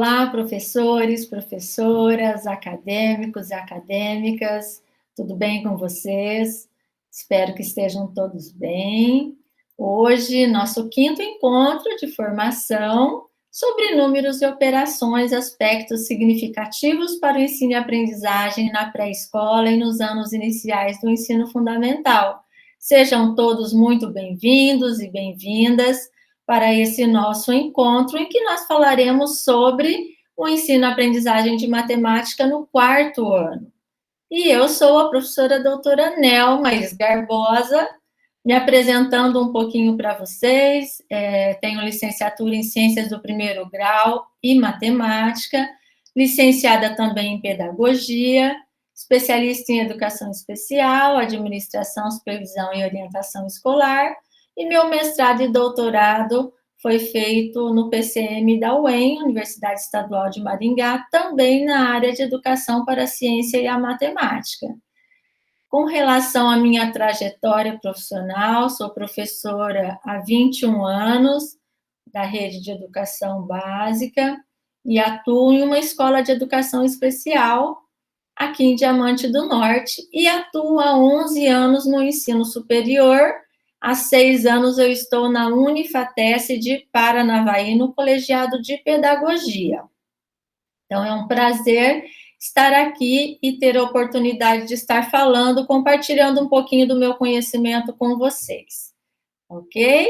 Olá, professores, professoras, acadêmicos e acadêmicas, tudo bem com vocês? Espero que estejam todos bem. Hoje, nosso quinto encontro de formação sobre números e operações, aspectos significativos para o ensino e aprendizagem na pré-escola e nos anos iniciais do ensino fundamental. Sejam todos muito bem-vindos e bem-vindas para esse nosso encontro, em que nós falaremos sobre o ensino-aprendizagem de matemática no quarto ano. E eu sou a professora doutora Nelma Barbosa, me apresentando um pouquinho para vocês. Tenho licenciatura em Ciências do Primeiro Grau e Matemática, licenciada também em Pedagogia, especialista em Educação Especial, Administração, Supervisão e Orientação Escolar, e meu mestrado e doutorado foi feito no PCM da UEM, Universidade Estadual de Maringá, também na área de Educação para a Ciência e a Matemática. Com relação à minha trajetória profissional, sou professora há 21 anos da rede de educação básica e atuo em uma escola de educação especial aqui em Diamante do Norte e atuo há 11 anos no ensino superior. Há 6 anos eu estou na Unifatesc de Paranavaí, no colegiado de Pedagogia. Então, é um prazer estar aqui e ter a oportunidade de estar falando, compartilhando um pouquinho do meu conhecimento com vocês. Ok?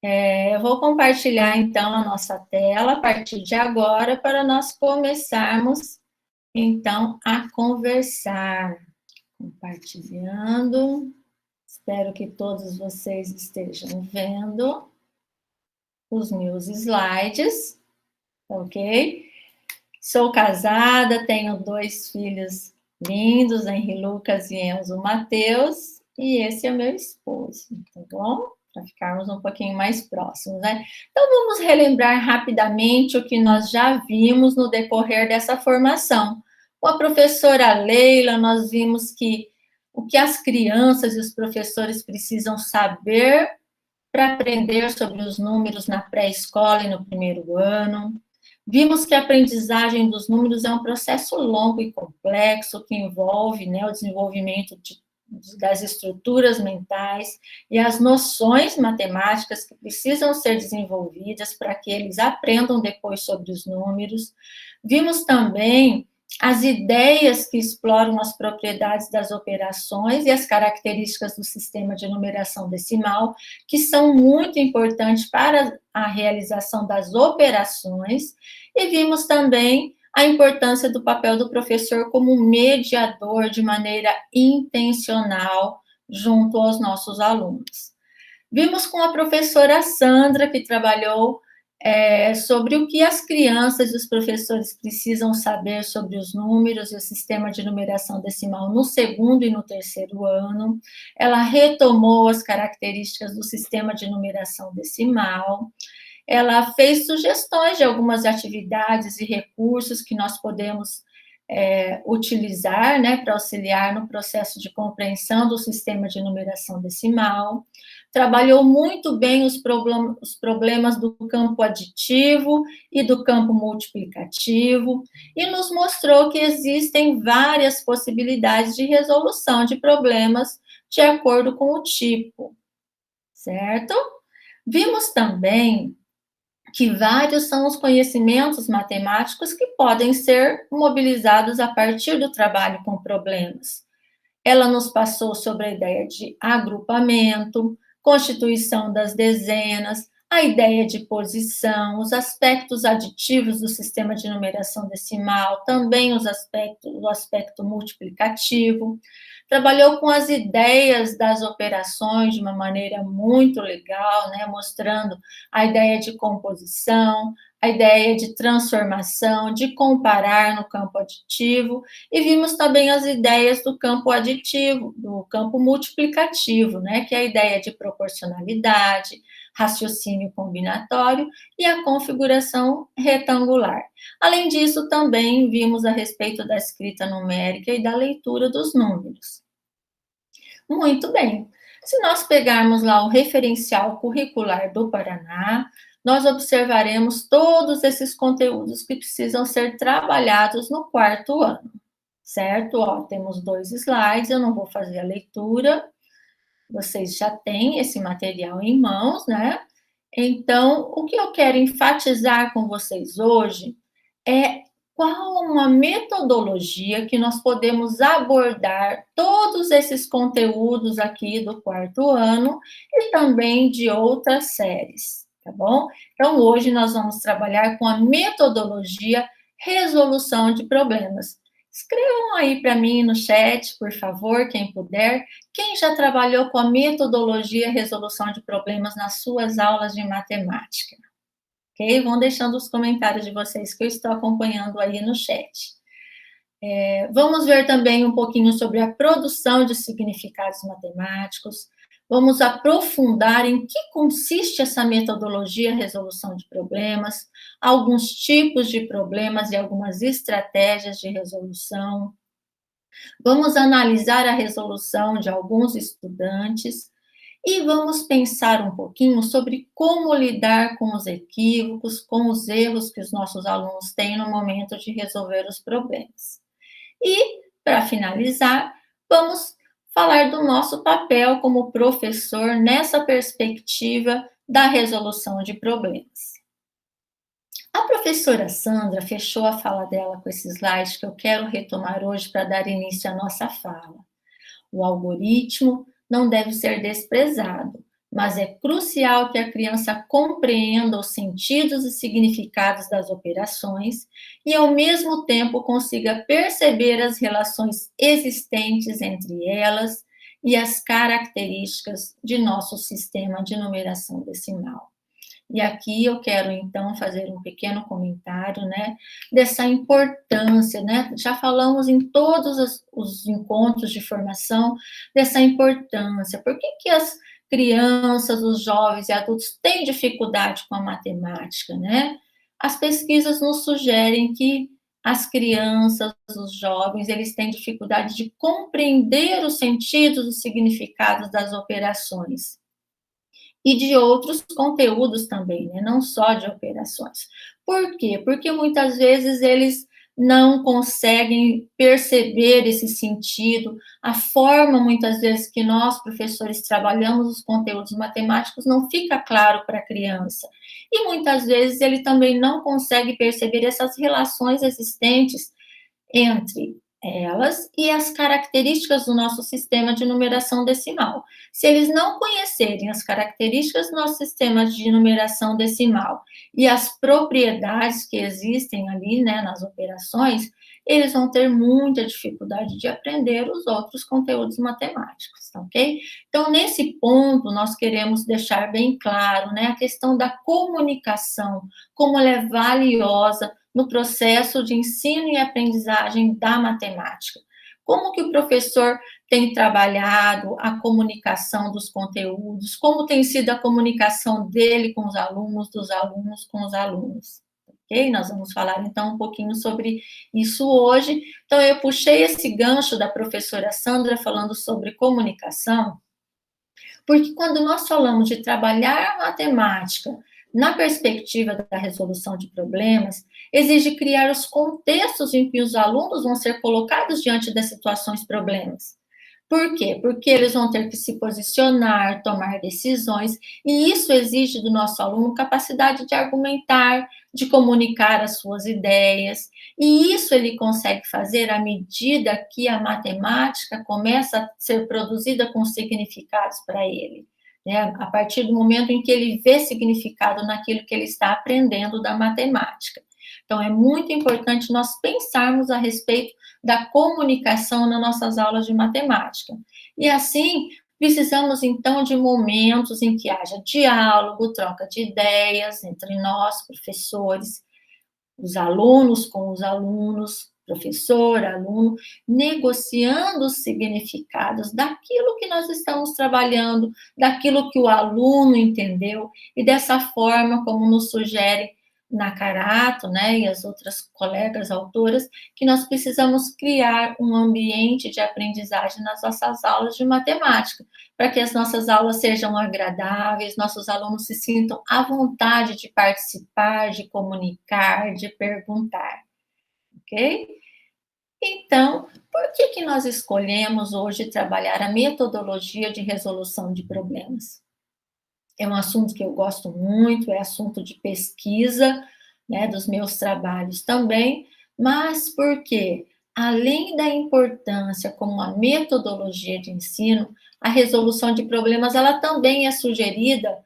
Eu vou compartilhar, então, a nossa tela a partir de agora para nós começarmos, então, a conversar. Compartilhando. Espero que todos vocês estejam vendo os meus slides, ok? Sou casada, tenho 2 filhos lindos, Henri Lucas e Enzo Mateus, e esse é o meu esposo, tá bom? Para ficarmos um pouquinho mais próximos, né? Então, vamos relembrar rapidamente o que nós já vimos no decorrer dessa formação. Com a professora Leila, nós vimos que o que as crianças e os professores precisam saber para aprender sobre os números na pré-escola e no primeiro ano. Vimos que a aprendizagem dos números é um processo longo e complexo que envolve, né, o desenvolvimento das estruturas mentais e as noções matemáticas que precisam ser desenvolvidas para que eles aprendam depois sobre os números. Vimos também as ideias que exploram as propriedades das operações e as características do sistema de numeração decimal, que são muito importantes para a realização das operações, e vimos também a importância do papel do professor como mediador de maneira intencional junto aos nossos alunos. Vimos com a professora Sandra, que trabalhou sobre o que as crianças e os professores precisam saber sobre os números e o sistema de numeração decimal no segundo e no terceiro ano. Ela retomou as características do sistema de numeração decimal. Ela fez sugestões de algumas atividades e recursos que nós podemos utilizar, né, para auxiliar no processo de compreensão do sistema de numeração decimal. Trabalhou muito bem os problemas do campo aditivo e do campo multiplicativo, e nos mostrou que existem várias possibilidades de resolução de problemas de acordo com o tipo, certo? Vimos também que vários são os conhecimentos matemáticos que podem ser mobilizados a partir do trabalho com problemas. Ela nos passou sobre a ideia de agrupamento, constituição das dezenas, a ideia de posição, os aspectos aditivos do sistema de numeração decimal, também o aspecto multiplicativo. Trabalhou com as ideias das operações de uma maneira muito legal, né, mostrando a ideia de composição, a ideia de transformação, de comparar no campo aditivo, e vimos também as ideias do campo aditivo, do campo multiplicativo, né, que é a ideia de proporcionalidade, raciocínio combinatório e a configuração retangular. Além disso, também vimos a respeito da escrita numérica e da leitura dos números. Muito bem. Se nós pegarmos lá o referencial curricular do Paraná, nós observaremos todos esses conteúdos que precisam ser trabalhados no quarto ano, certo? Ó, temos 2 slides, eu não vou fazer a leitura, vocês já têm esse material em mãos, né? Então, o que eu quero enfatizar com vocês hoje é qual uma metodologia que nós podemos abordar todos esses conteúdos aqui do quarto ano e também de outras séries, tá bom? Então, hoje nós vamos trabalhar com a metodologia resolução de problemas. Escrevam aí para mim no chat, por favor, quem puder, quem já trabalhou com a metodologia resolução de problemas nas suas aulas de matemática. Ok? Vão deixando os comentários de vocês que eu estou acompanhando aí no chat. Vamos ver também um pouquinho sobre a produção de significados matemáticos. Vamos aprofundar em que consiste essa metodologia resolução de problemas, alguns tipos de problemas e algumas estratégias de resolução. Vamos analisar a resolução de alguns estudantes e vamos pensar um pouquinho sobre como lidar com os equívocos, com os erros que os nossos alunos têm no momento de resolver os problemas. E, para finalizar, vamos falar do nosso papel como professor nessa perspectiva da resolução de problemas. A professora Sandra fechou a fala dela com esse slide que eu quero retomar hoje para dar início à nossa fala. O algoritmo não deve ser desprezado, mas é crucial que a criança compreenda os sentidos e significados das operações e, ao mesmo tempo, consiga perceber as relações existentes entre elas e as características de nosso sistema de numeração decimal. E aqui eu quero, então, fazer um pequeno comentário, né, dessa importância, né, já falamos em todos os encontros de formação dessa importância. Por que as crianças, os jovens e adultos têm dificuldade com a matemática, né? As pesquisas nos sugerem que as crianças, os jovens, eles têm dificuldade de compreender os sentidos, os significados das operações e de outros conteúdos também, né? Não só de operações. Por quê? Porque muitas vezes eles não conseguem perceber esse sentido, a forma, muitas vezes, que nós, professores, trabalhamos os conteúdos matemáticos não fica claro para a criança. E muitas vezes ele também não consegue perceber essas relações existentes entre elas e as características do nosso sistema de numeração decimal. Se eles não conhecerem as características do nosso sistema de numeração decimal e as propriedades que existem ali, né, nas operações, eles vão ter muita dificuldade de aprender os outros conteúdos matemáticos, tá ok? Então, nesse ponto, nós queremos deixar bem claro, né, a questão da comunicação, como ela é valiosa no processo de ensino e aprendizagem da matemática. Como que o professor tem trabalhado a comunicação dos conteúdos, como tem sido a comunicação dele com os alunos, dos alunos com os alunos. Ok? Nós vamos falar, então, um pouquinho sobre isso hoje. Então, eu puxei esse gancho da professora Sandra falando sobre comunicação, porque quando nós falamos de trabalhar a matemática na perspectiva da resolução de problemas, exige criar os contextos em que os alunos vão ser colocados diante das situações problemas. Por quê? Porque eles vão ter que se posicionar, tomar decisões, e isso exige do nosso aluno capacidade de argumentar, de comunicar as suas ideias, e isso ele consegue fazer à medida que a matemática começa a ser produzida com significados para ele, né? A partir do momento em que ele vê significado naquilo que ele está aprendendo da matemática. Então, é muito importante nós pensarmos a respeito da comunicação nas nossas aulas de matemática. E assim, precisamos então de momentos em que haja diálogo, troca de ideias entre nós, professores, os alunos com os alunos, professor, aluno, negociando os significados daquilo que nós estamos trabalhando, daquilo que o aluno entendeu, e dessa forma, como nos sugere Nakarato, né, e as outras colegas autoras, que nós precisamos criar um ambiente de aprendizagem nas nossas aulas de matemática, para que as nossas aulas sejam agradáveis, nossos alunos se sintam à vontade de participar, de comunicar, de perguntar, ok? Então, por que que nós escolhemos hoje trabalhar a metodologia de resolução de problemas? É um assunto que eu gosto muito, é assunto de pesquisa, né, dos meus trabalhos também, mas porque, além da importância como a metodologia de ensino, a resolução de problemas, ela também é sugerida,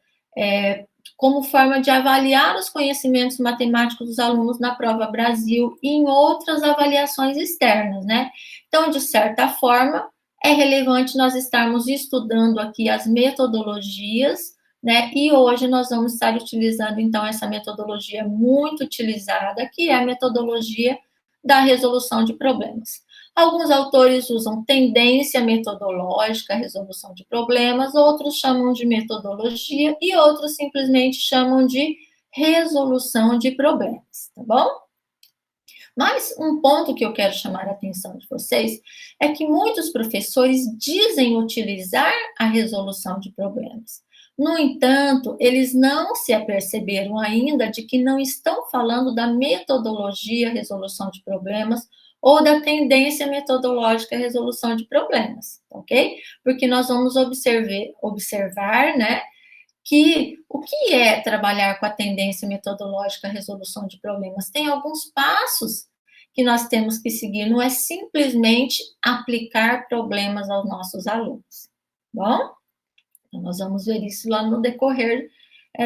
como forma de avaliar os conhecimentos matemáticos dos alunos na prova Brasil e em outras avaliações externas, né? Então, de certa forma, é relevante nós estarmos estudando aqui as metodologias, né? E hoje nós vamos estar utilizando, então, essa metodologia muito utilizada, que é a metodologia da resolução de problemas. Alguns autores usam tendência metodológica, resolução de problemas, outros chamam de metodologia e outros simplesmente chamam de resolução de problemas, tá bom? Mas um ponto que eu quero chamar a atenção de vocês é que muitos professores dizem utilizar a resolução de problemas. No entanto, eles não se aperceberam ainda de que não estão falando da metodologia resolução de problemas ou da tendência metodológica resolução de problemas, ok? Porque nós vamos observar, né, que o que é trabalhar com a tendência metodológica à resolução de problemas? Tem alguns passos que nós temos que seguir, não é simplesmente aplicar problemas aos nossos alunos, bom? Então, nós vamos ver isso lá no decorrer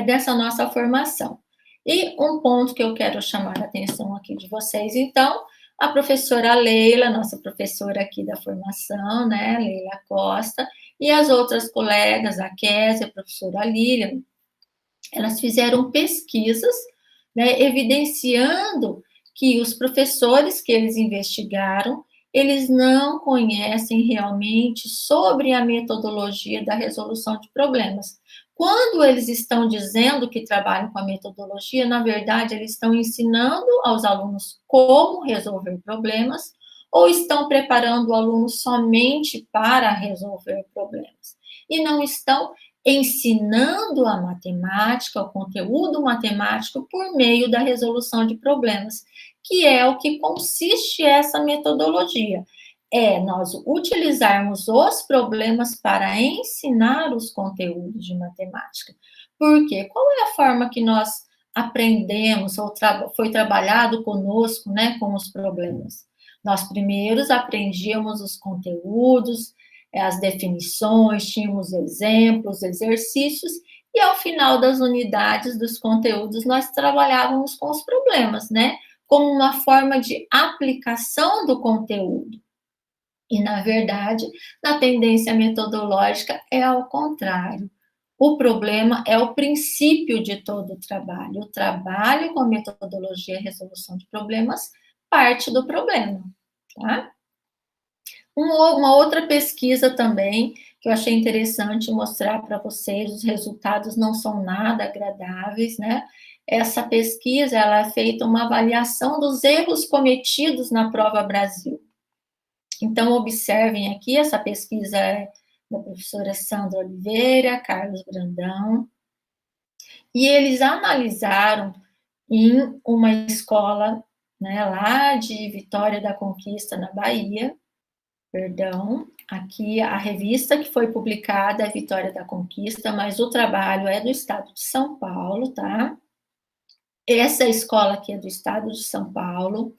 dessa nossa formação. E um ponto que eu quero chamar a atenção aqui de vocês, então, a professora Leila, nossa professora aqui da formação, né, Leila Costa, e as outras colegas, a Kézia, a professora Lilian, elas fizeram pesquisas, né, evidenciando que os professores que eles investigaram, eles não conhecem realmente sobre a metodologia da resolução de problemas. Quando eles estão dizendo que trabalham com a metodologia, na verdade, eles estão ensinando aos alunos como resolver problemas ou estão preparando o aluno somente para resolver problemas. E não estão ensinando a matemática, o conteúdo matemático, por meio da resolução de problemas, que é o que consiste essa metodologia. É nós utilizarmos os problemas para ensinar os conteúdos de matemática. Por quê? Qual é a forma que nós aprendemos, ou foi trabalhado conosco, né, com os problemas? Nós primeiros aprendíamos os conteúdos, as definições, tínhamos exemplos, exercícios, e ao final das unidades dos conteúdos, nós trabalhávamos com os problemas, né? Como uma forma de aplicação do conteúdo. E, na verdade, na tendência metodológica é ao contrário. O problema é o princípio de todo o trabalho. O trabalho com a metodologia e resolução de problemas parte do problema, tá? Uma outra pesquisa também, que eu achei interessante mostrar para vocês, os resultados não são nada agradáveis, né? Essa pesquisa, ela é feita uma avaliação dos erros cometidos na prova Brasil. Então, observem aqui, essa pesquisa é da professora Sandra Oliveira, Carlos Brandão, e eles analisaram em uma escola, né, lá de Vitória da Conquista, na Bahia, perdão, aqui a revista que foi publicada é Vitória da Conquista, mas o trabalho é do estado de São Paulo, tá? Essa escola aqui é do estado de São Paulo.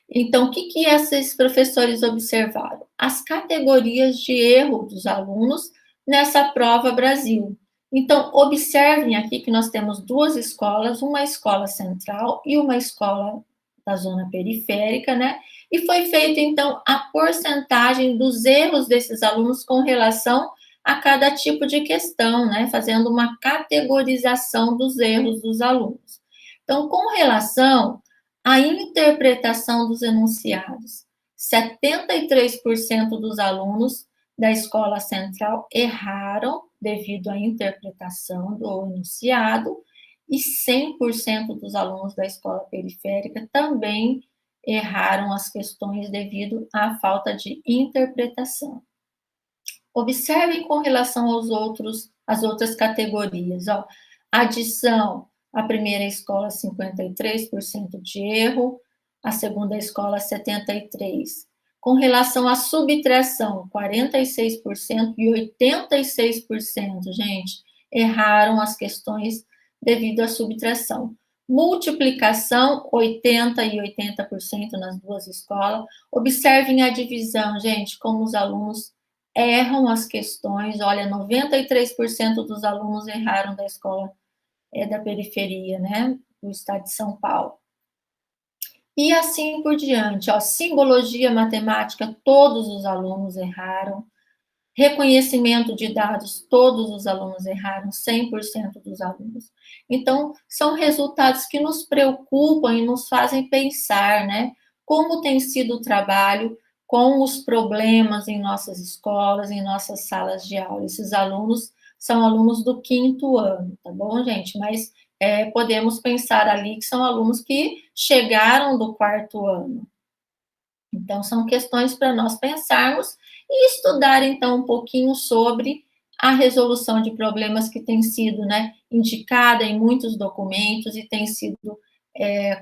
Então, o que esses professores observaram? As categorias de erro dos alunos nessa prova Brasil. Então, observem aqui que nós temos duas escolas, uma escola central e uma escola da zona periférica, né? E foi feita, então, a porcentagem dos erros desses alunos com relação a cada tipo de questão, né? Fazendo uma categorização dos erros dos alunos. Então, com relação à interpretação dos enunciados, 73% dos alunos da escola central erraram devido à interpretação do enunciado, e 100% dos alunos da escola periférica também erraram as questões devido à falta de interpretação. Observem com relação às outras categorias. Ó. Adição, a primeira escola 53% de erro, a segunda escola 73%. Com relação à subtração, 46% e 86%, gente, erraram as questões devido à subtração. Multiplicação, 80% e 80% nas duas escolas. Observem a divisão, gente, como os alunos erram as questões. Olha, 93% dos alunos erraram da escola da periferia, né, do estado de São Paulo. E assim por diante, ó, simbologia matemática, todos os alunos erraram. Reconhecimento de dados, todos os alunos erraram, 100% dos alunos. Então, são resultados que nos preocupam e nos fazem pensar, né, como tem sido o trabalho com os problemas em nossas escolas, em nossas salas de aula. Esses alunos são alunos do 5º ano, tá bom, gente? Mas podemos pensar ali que são alunos que chegaram do 4º ano. Então, são questões para nós pensarmos e estudar, então, um pouquinho sobre a resolução de problemas que tem sido, né, indicada em muitos documentos e tem sido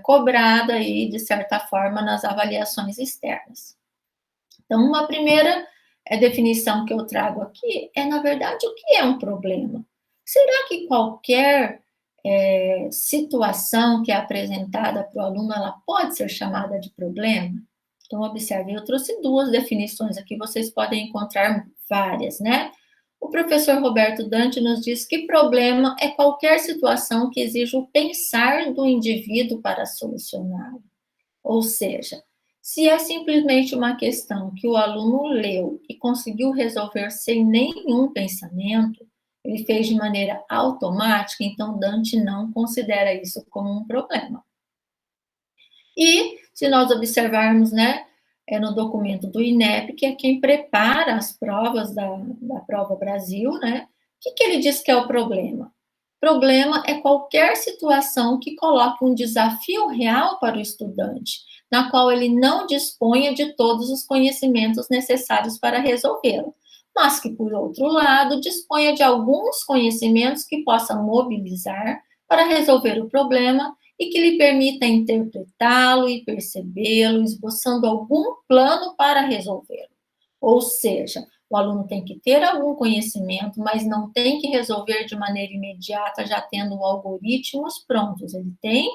cobrada aí, de certa forma, nas avaliações externas. Então, uma primeira definição que eu trago aqui é, na verdade, o que é um problema? Será que qualquer situação que é apresentada para o aluno, ela pode ser chamada de problema? Então, observe, eu trouxe 2 definições aqui, vocês podem encontrar várias, né? O professor Roberto Dante nos diz que problema é qualquer situação que exija o pensar do indivíduo para solucioná-la. Ou seja, se é simplesmente uma questão que o aluno leu e conseguiu resolver sem nenhum pensamento, ele fez de maneira automática, então Dante não considera isso como um problema. E, se nós observarmos, né, no documento do INEP, que é quem prepara as provas da Prova Brasil, né, o que ele diz que é o problema? Problema é qualquer situação que coloque um desafio real para o estudante, na qual ele não disponha de todos os conhecimentos necessários para resolvê-lo, mas que, por outro lado, disponha de alguns conhecimentos que possa mobilizar para resolver o problema e que lhe permita interpretá-lo e percebê-lo, esboçando algum plano para resolvê-lo. Ou seja, o aluno tem que ter algum conhecimento, mas não tem que resolver de maneira imediata, já tendo algoritmos prontos. Ele tem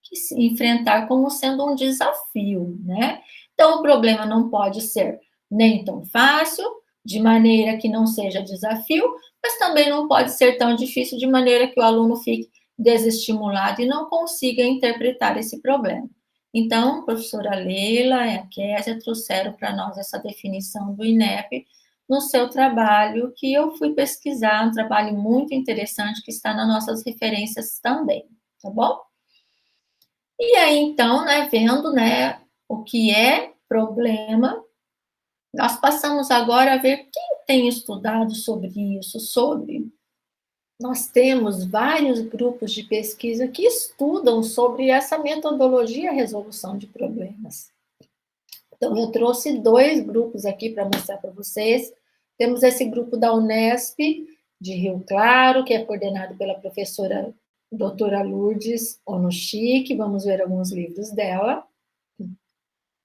que se enfrentar como sendo um desafio, né? Então, o problema não pode ser nem tão fácil, de maneira que não seja desafio, mas também não pode ser tão difícil, de maneira que o aluno fique desestimulado e não consiga interpretar esse problema. Então, a professora Leila e a Késia trouxeram para nós essa definição do INEP no seu trabalho, que eu fui pesquisar, um trabalho muito interessante que está nas nossas referências também, tá bom? E aí, então, né, vendo, né, o que é problema, nós passamos agora a ver quem tem estudado sobre isso, nós temos vários grupos de pesquisa que estudam sobre essa metodologia resolução de problemas. Então, eu trouxe 2 grupos aqui para mostrar para vocês. Temos esse grupo da Unesp, de Rio Claro, que é coordenado pela professora doutora Lourdes Onuchik, vamos ver alguns livros dela.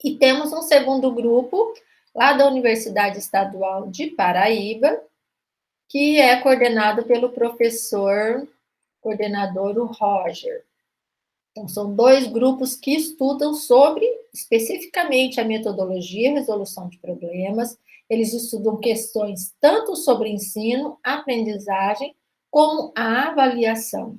E temos um segundo grupo, lá da Universidade Estadual de Paraíba, que é coordenado pelo professor coordenador o Roger. Então, são 2 grupos que estudam sobre, especificamente, a metodologia e resolução de problemas. Eles estudam questões tanto sobre ensino, aprendizagem, como a avaliação.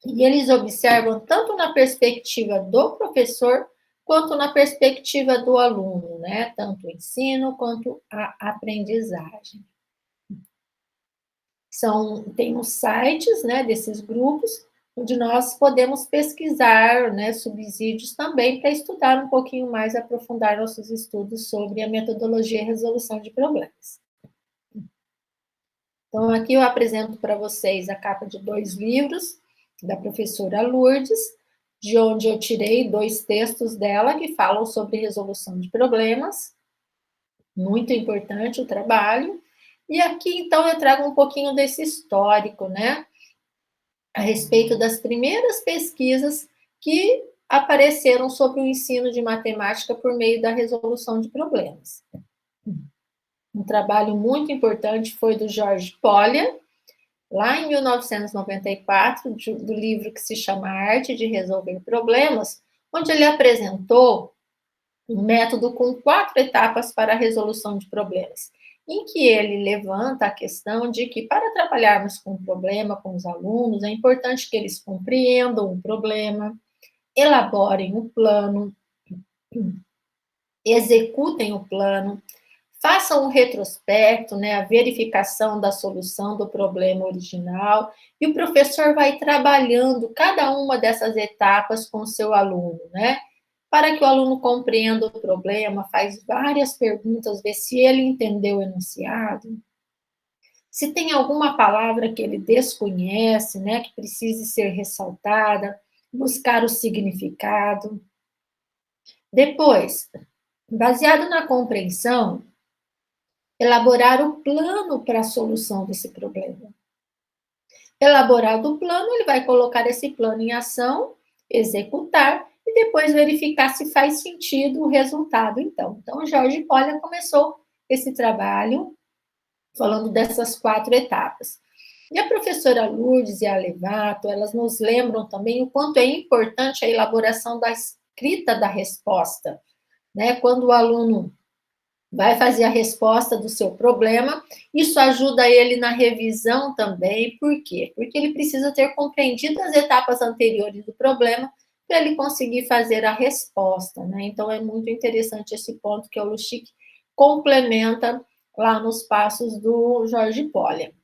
E eles observam tanto na perspectiva do professor, quanto na perspectiva do aluno, né? Tanto o ensino quanto a aprendizagem. Tem os sites, né, desses grupos, onde nós podemos pesquisar, né, subsídios também para estudar um pouquinho mais, aprofundar nossos estudos sobre a metodologia e resolução de problemas. Então, aqui eu apresento para vocês a capa de 2 livros. da professora Lourdes, de onde eu tirei 2 textos dela que falam sobre resolução de problemas. Muito importante o trabalho. E aqui, então, eu trago um pouquinho desse histórico, né? A respeito das primeiras pesquisas que apareceram sobre o ensino de matemática por meio da resolução de problemas. Um trabalho muito importante foi do George Polya, lá em 1994, do livro que se chama Arte de Resolver Problemas, onde ele apresentou um método com 4 etapas para a resolução de problemas, em que ele levanta a questão de que, para trabalharmos com um problema com os alunos, é importante que eles compreendam o problema, elaborem o plano, executem o plano, façam um retrospecto, né, a verificação da solução do problema original, e o professor vai trabalhando cada uma dessas etapas com o seu aluno, né? Para que o aluno compreenda o problema, faz várias perguntas, vê se ele entendeu o enunciado, se tem alguma palavra que ele desconhece, né, que precise ser ressaltada, buscar o significado. Depois, baseado na compreensão, elaborar o plano para a solução desse problema. Elaborado o plano, ele vai colocar esse plano em ação, executar e depois verificar se faz sentido o resultado, então. Então, Jorge Polya começou esse trabalho falando dessas 4 etapas. E a professora Lourdes e a Levato, elas nos lembram também o quanto é importante a elaboração da escrita da resposta, né? Quando o aluno vai fazer a resposta do seu problema, isso ajuda ele na revisão também, por quê? Porque ele precisa ter compreendido as etapas anteriores do problema para ele conseguir fazer a resposta, né? Então, é muito interessante esse ponto que o Luxic complementa lá nos passos do Jorge Polya.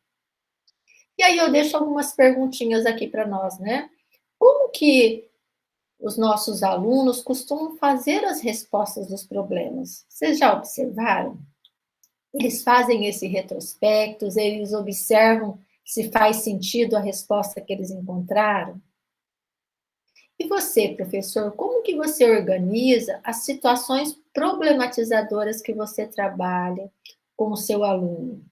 E aí eu deixo algumas perguntinhas aqui para nós, né? Como que os nossos alunos costumam fazer as respostas dos problemas? Vocês já observaram? Eles fazem esse retrospecto, eles observam se faz sentido a resposta que eles encontraram? E você, professor, como que você organiza as situações problematizadoras que você trabalha com o seu aluno?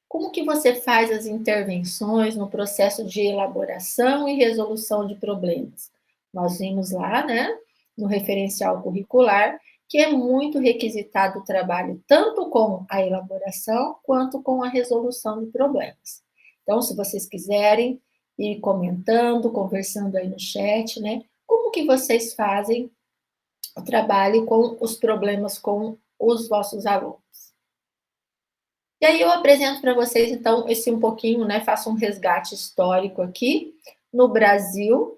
Como que você faz as intervenções no processo de elaboração e resolução de problemas? Nós vimos lá, né, no referencial curricular, que é muito requisitado o trabalho tanto com a elaboração quanto com a resolução de problemas. Então, se vocês quiserem ir comentando, conversando aí no chat, né, como que vocês fazem o trabalho com os problemas com os vossos alunos? E aí eu apresento para vocês, então, esse um pouquinho, né, faço um resgate histórico aqui. No Brasil,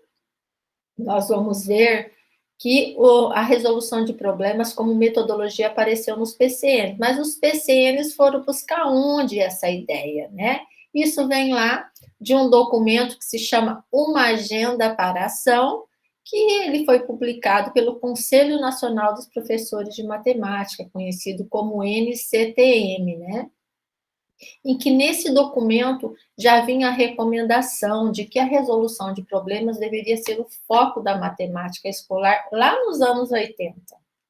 nós vamos ver que a resolução de problemas como metodologia apareceu nos PCNs, mas os PCNs foram buscar onde essa ideia, né? Isso vem lá de um documento que se chama Uma Agenda para a Ação, que ele foi publicado pelo Conselho Nacional dos Professores de Matemática, conhecido como NCTM, né? Em que nesse documento já vinha a recomendação de que a resolução de problemas deveria ser o foco da matemática escolar lá nos anos 80.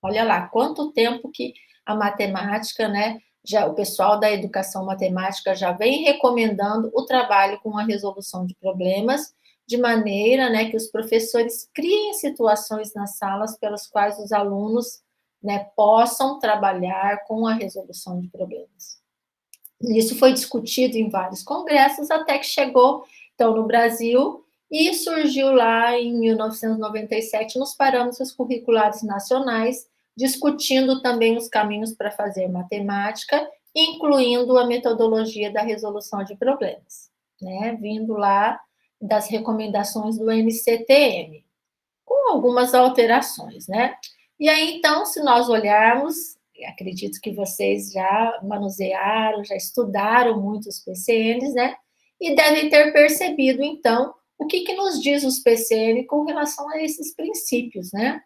Olha lá, quanto tempo que a matemática, né, já o pessoal da educação matemática já vem recomendando o trabalho com a resolução de problemas, de maneira, né, que os professores criem situações nas salas pelas quais os alunos, né, possam trabalhar com a resolução de problemas. Isso foi discutido em vários congressos, até que chegou, então, no Brasil, e surgiu lá em 1997 nos parâmetros curriculares nacionais, discutindo também os caminhos para fazer matemática, incluindo a metodologia da resolução de problemas, né? Vindo lá das recomendações do NCTM, com algumas alterações, né? E aí, então, se nós olharmos, acredito que vocês já manusearam, já estudaram muito os PCNs, né? E devem ter percebido, então, o que nos diz os PCN com relação a esses princípios, né?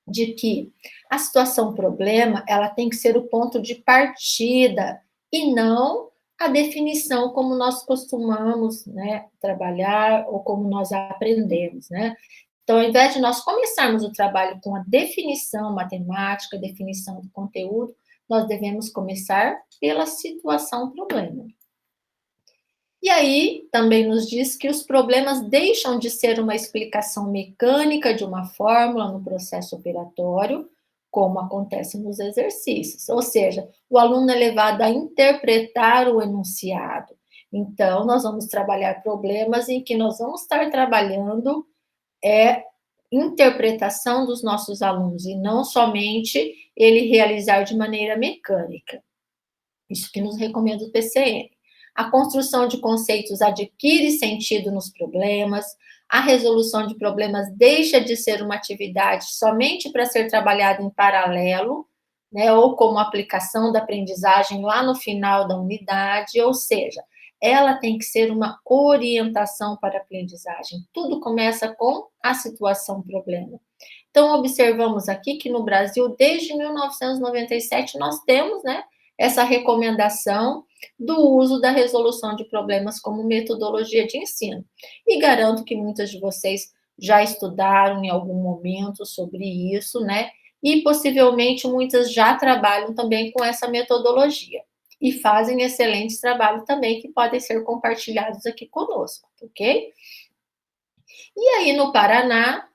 De que a situação problema, ela tem que ser o ponto de partida e não a definição como nós costumamos, né, trabalhar ou como nós aprendemos, né? Então, ao invés de nós começarmos o trabalho com a definição matemática, definição do conteúdo, nós devemos começar pela situação problema. E aí, também nos diz que os problemas deixam de ser uma explicação mecânica de uma fórmula no processo operatório, como acontece nos exercícios. Ou seja, o aluno é levado a interpretar o enunciado. Então, nós vamos trabalhar problemas em que nós vamos estar trabalhando interpretação dos nossos alunos e não somente ele realizar de maneira mecânica. Isso que nos recomenda o PCN. A construção de conceitos adquire sentido nos problemas, a resolução de problemas deixa de ser uma atividade somente para ser trabalhada em paralelo, né, ou como aplicação da aprendizagem lá no final da unidade, ou seja, ela tem que ser uma orientação para a aprendizagem. Tudo começa com a situação problema. Então, observamos aqui que no Brasil, desde 1997, nós temos, né, essa recomendação do uso da resolução de problemas como metodologia de ensino. E garanto que muitas de vocês já estudaram em algum momento sobre isso, né? E possivelmente muitas já trabalham também com essa metodologia. E fazem excelentes trabalhos também que podem ser compartilhados aqui conosco, ok? E aí, no Paraná,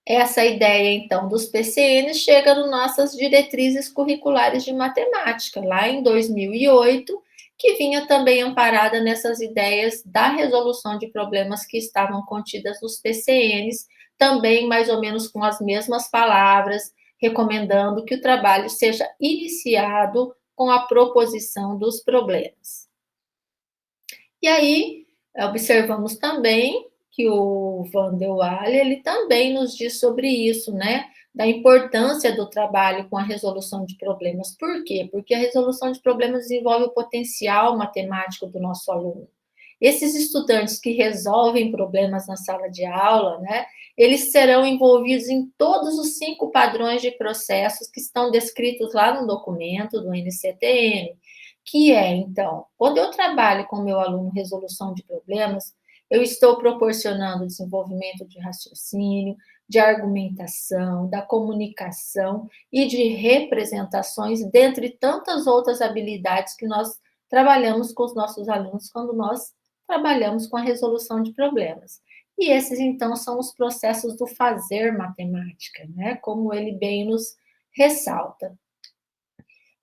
essa ideia, então, dos PCNs chega nas nossas diretrizes curriculares de matemática, lá em 2008, que vinha também amparada nessas ideias da resolução de problemas que estavam contidas nos PCNs, também mais ou menos com as mesmas palavras, recomendando que o trabalho seja iniciado com a proposição dos problemas. E aí, observamos também que o Van der Waal, ele também nos diz sobre isso, né? Da importância do trabalho com a resolução de problemas. Por quê? Porque a resolução de problemas desenvolve o potencial matemático do nosso aluno. Esses estudantes que resolvem problemas na sala de aula, né? Eles serão envolvidos em todos os 5 padrões de processos que estão descritos lá no documento do NCTM, que é, então, quando eu trabalho com o meu aluno resolução de problemas, eu estou proporcionando o desenvolvimento de raciocínio, de argumentação, da comunicação e de representações, dentre tantas outras habilidades que nós trabalhamos com os nossos alunos quando nós trabalhamos com a resolução de problemas. E esses, então, são os processos do fazer matemática, né? Como ele bem nos ressalta.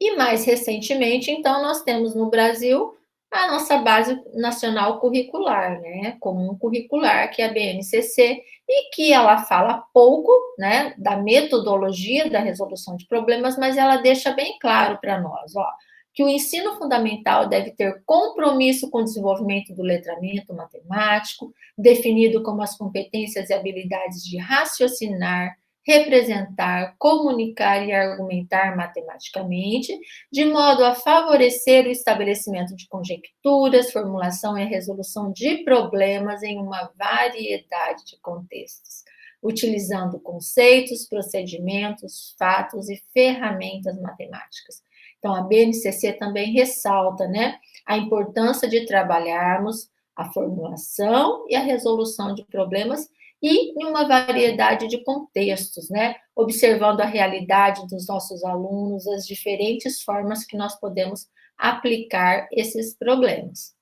E mais recentemente, então, nós temos no Brasil a nossa base nacional curricular, né, comum curricular, que é a BNCC, e que ela fala pouco, né, da metodologia da resolução de problemas, mas ela deixa bem claro para nós, ó, que o ensino fundamental deve ter compromisso com o desenvolvimento do letramento matemático, definido como as competências e habilidades de raciocinar, representar, comunicar e argumentar matematicamente, de modo a favorecer o estabelecimento de conjecturas, formulação e resolução de problemas em uma variedade de contextos, utilizando conceitos, procedimentos, fatos e ferramentas matemáticas. Então, a BNCC também ressalta, né, a importância de trabalharmos a formulação e a resolução de problemas e em uma variedade de contextos, né? Observando a realidade dos nossos alunos, as diferentes formas que nós podemos aplicar esses problemas.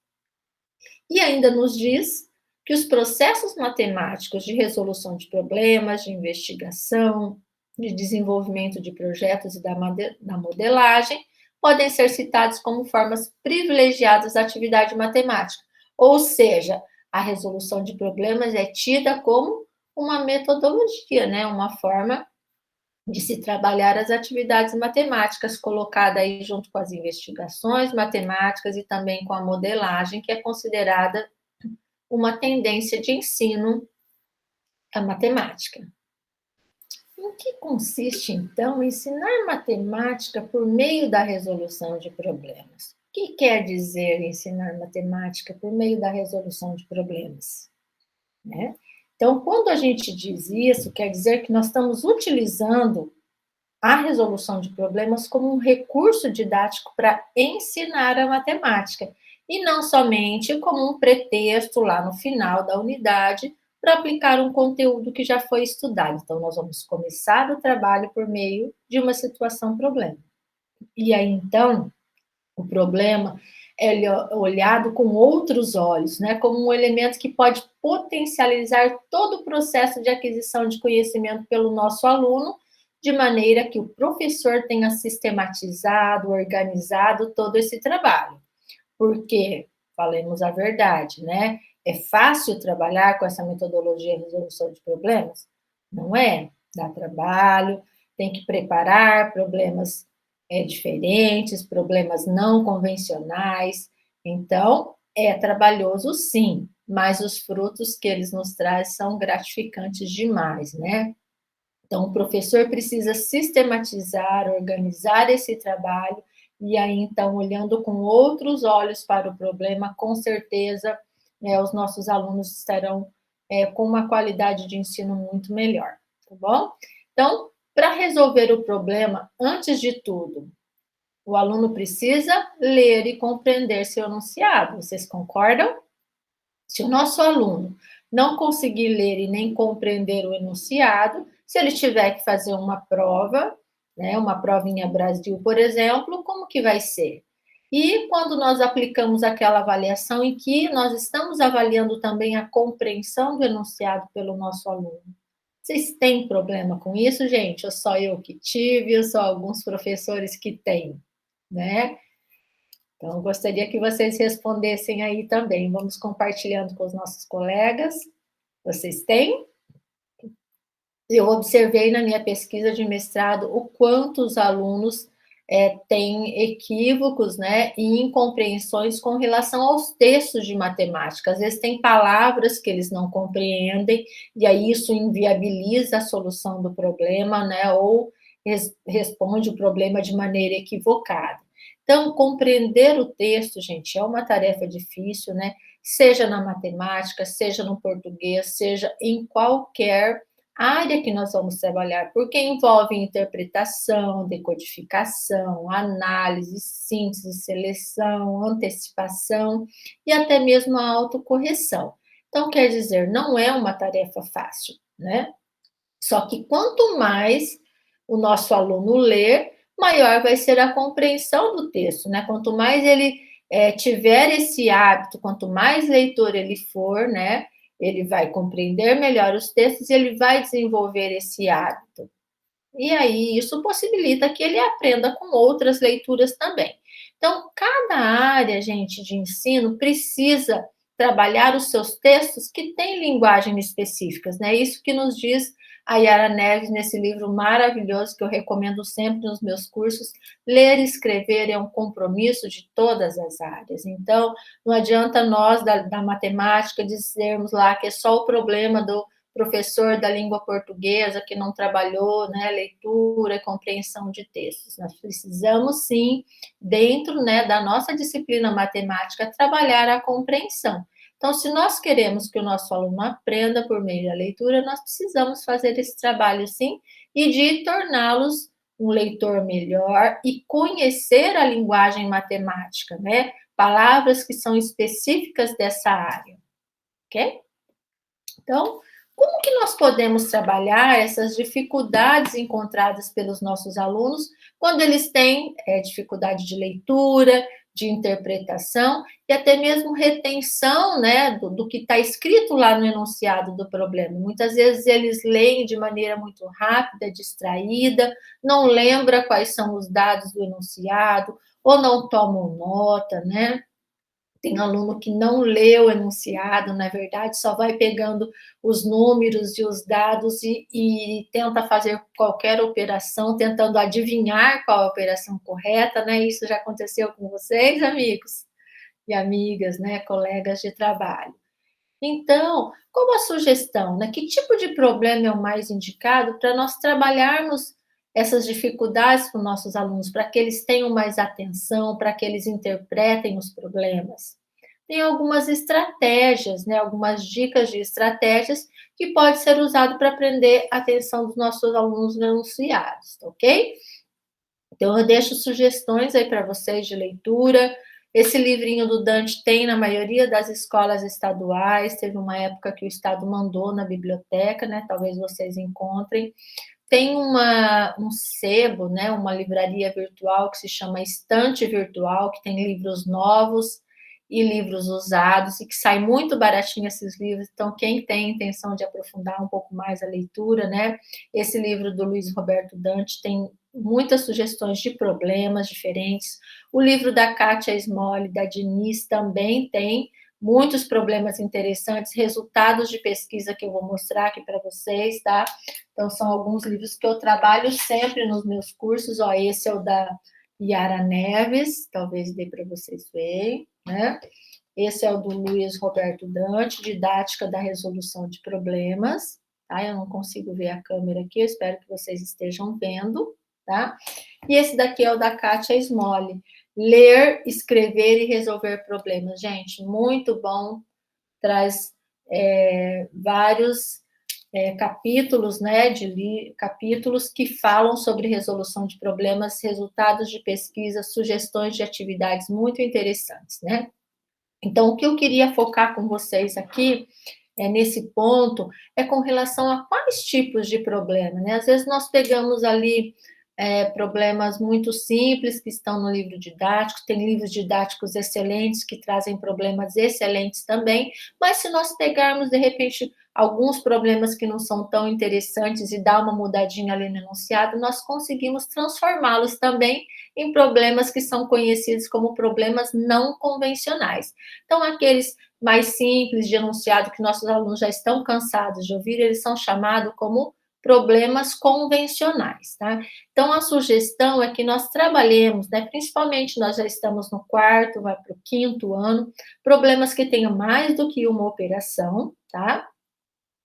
E ainda nos diz que os processos matemáticos de resolução de problemas, de investigação, de desenvolvimento de projetos e da modelagem podem ser citados como formas privilegiadas da atividade matemática, ou seja, a resolução de problemas é tida como uma metodologia, né? Uma forma de se trabalhar as atividades matemáticas, colocada aí junto com as investigações matemáticas e também com a modelagem, que é considerada uma tendência de ensino à matemática. Em que consiste, então, ensinar matemática por meio da resolução de problemas? O que quer dizer ensinar matemática por meio da resolução de problemas? Né? Então, quando a gente diz isso, quer dizer que nós estamos utilizando a resolução de problemas como um recurso didático para ensinar a matemática, e não somente como um pretexto lá no final da unidade para aplicar um conteúdo que já foi estudado. Então, nós vamos começar o trabalho por meio de uma situação-problema. E aí, então, o problema é olhado com outros olhos, né? Como um elemento que pode potencializar todo o processo de aquisição de conhecimento pelo nosso aluno, de maneira que o professor tenha sistematizado, organizado todo esse trabalho. Porque, falemos a verdade, né? É fácil trabalhar com essa metodologia de resolução de problemas? Não é. Dá trabalho, tem que preparar problemas diferentes, problemas não convencionais. Então, é trabalhoso sim, mas os frutos que eles nos trazem são gratificantes demais, né? Então, o professor precisa sistematizar, organizar esse trabalho, e aí, então, olhando com outros olhos para o problema, com certeza, os nossos alunos estarão com uma qualidade de ensino muito melhor, tá bom? Então, para resolver o problema, antes de tudo, o aluno precisa ler e compreender seu enunciado. Vocês concordam? Se o nosso aluno não conseguir ler e nem compreender o enunciado, se ele tiver que fazer uma prova, né, uma provinha Brasil, por exemplo, como que vai ser? E quando nós aplicamos aquela avaliação em que nós estamos avaliando também a compreensão do enunciado pelo nosso aluno. Vocês têm problema com isso, gente? Ou só eu que tive, ou só alguns professores que têm, né? Então, gostaria que vocês respondessem aí também. Vamos compartilhando com os nossos colegas. Vocês têm? Eu observei na minha pesquisa de mestrado o quanto os alunos têm equívocos, né, e incompreensões com relação aos textos de matemática. Às vezes tem palavras que eles não compreendem, e aí isso inviabiliza a solução do problema, né, ou responde o problema de maneira equivocada. Então, compreender o texto, gente, é uma tarefa difícil, né? Seja na matemática, seja no português, seja em qualquer área que nós vamos trabalhar, porque envolve interpretação, decodificação, análise, síntese, seleção, antecipação e até mesmo a autocorreção. Então, quer dizer, não é uma tarefa fácil, né? Só que quanto mais o nosso aluno ler, maior vai ser a compreensão do texto, né? Quanto mais ele tiver esse hábito, quanto mais leitor ele for, né? Ele vai compreender melhor os textos e ele vai desenvolver esse hábito. E aí, isso possibilita que ele aprenda com outras leituras também. Então, cada área, gente, de ensino precisa trabalhar os seus textos que têm linguagens específicas, né? Isso que nos diz a Yara Neves nesse livro maravilhoso que eu recomendo sempre nos meus cursos. Ler e escrever é um compromisso de todas as áreas. Então, não adianta nós da matemática dizermos lá que é só o problema do professor da língua portuguesa que não trabalhou, né, leitura e compreensão de textos. Nós precisamos, sim, dentro, né, da nossa disciplina matemática, trabalhar a compreensão. Então, se nós queremos que o nosso aluno aprenda por meio da leitura, nós precisamos fazer esse trabalho, sim, e de torná-los um leitor melhor e conhecer a linguagem matemática, né? Palavras que são específicas dessa área, ok? Então, como que nós podemos trabalhar essas dificuldades encontradas pelos nossos alunos quando eles têm dificuldade de leitura, de interpretação e até mesmo retenção, né, do que está escrito lá no enunciado do problema? Muitas vezes eles leem de maneira muito rápida, distraída, não lembra quais são os dados do enunciado ou não tomam nota, né? Tem aluno que não lê o enunciado, na verdade, só vai pegando os números e os dados e tenta fazer qualquer operação, tentando adivinhar qual a operação correta, né? Isso já aconteceu com vocês, amigos e amigas, né? Colegas de trabalho. Então, como a sugestão, né? Que tipo de problema é o mais indicado para nós trabalharmos essas dificuldades com nossos alunos, para que eles tenham mais atenção, para que eles interpretem os problemas? Tem algumas estratégias, né? Algumas dicas de estratégias que pode ser usado para prender a atenção dos nossos alunos enunciados, ok? Então, eu deixo sugestões aí para vocês de leitura, Esse livrinho do Dante tem na maioria das escolas estaduais, teve uma época que o Estado mandou na biblioteca, né? Talvez vocês encontrem. Tem um sebo, né, uma livraria virtual que se chama Estante Virtual, que tem livros novos e livros usados, e que sai muito baratinho esses livros. Então, quem tem intenção de aprofundar um pouco mais a leitura, né, esse livro do Luiz Roberto Dante tem muitas sugestões de problemas diferentes. O livro da Kátia Smolli, da Diniz, também tem muitos problemas interessantes, resultados de pesquisa que eu vou mostrar aqui para vocês, tá? Então, são alguns livros que eu trabalho sempre nos meus cursos. Ó, esse é o da Yara Neves, talvez dê para vocês verem, né? Esse é o do Luiz Roberto Dante, Didática da Resolução de Problemas, tá? Eu não consigo ver a câmera aqui, eu espero que vocês estejam vendo, tá? E esse daqui é o da Kátia Smolli, Ler, Escrever e Resolver Problemas. Gente, muito bom, traz vários capítulos, né, capítulos que falam sobre resolução de problemas, resultados de pesquisa, sugestões de atividades muito interessantes, né? Então, o que eu queria focar com vocês aqui, nesse ponto, é com relação a quais tipos de problema, né? Às vezes nós pegamos ali problemas muito simples que estão no livro didático, tem livros didáticos excelentes que trazem problemas excelentes também, mas se nós pegarmos, de repente, alguns problemas que não são tão interessantes e dar uma mudadinha ali no enunciado, nós conseguimos transformá-los também em problemas que são conhecidos como problemas não convencionais. Então, aqueles mais simples de enunciado que nossos alunos já estão cansados de ouvir, eles são chamados como problemas convencionais, tá? Então, a sugestão é que nós trabalhemos, né, principalmente nós já estamos no quarto, vai para o quinto ano, problemas que tenham mais do que uma operação, tá?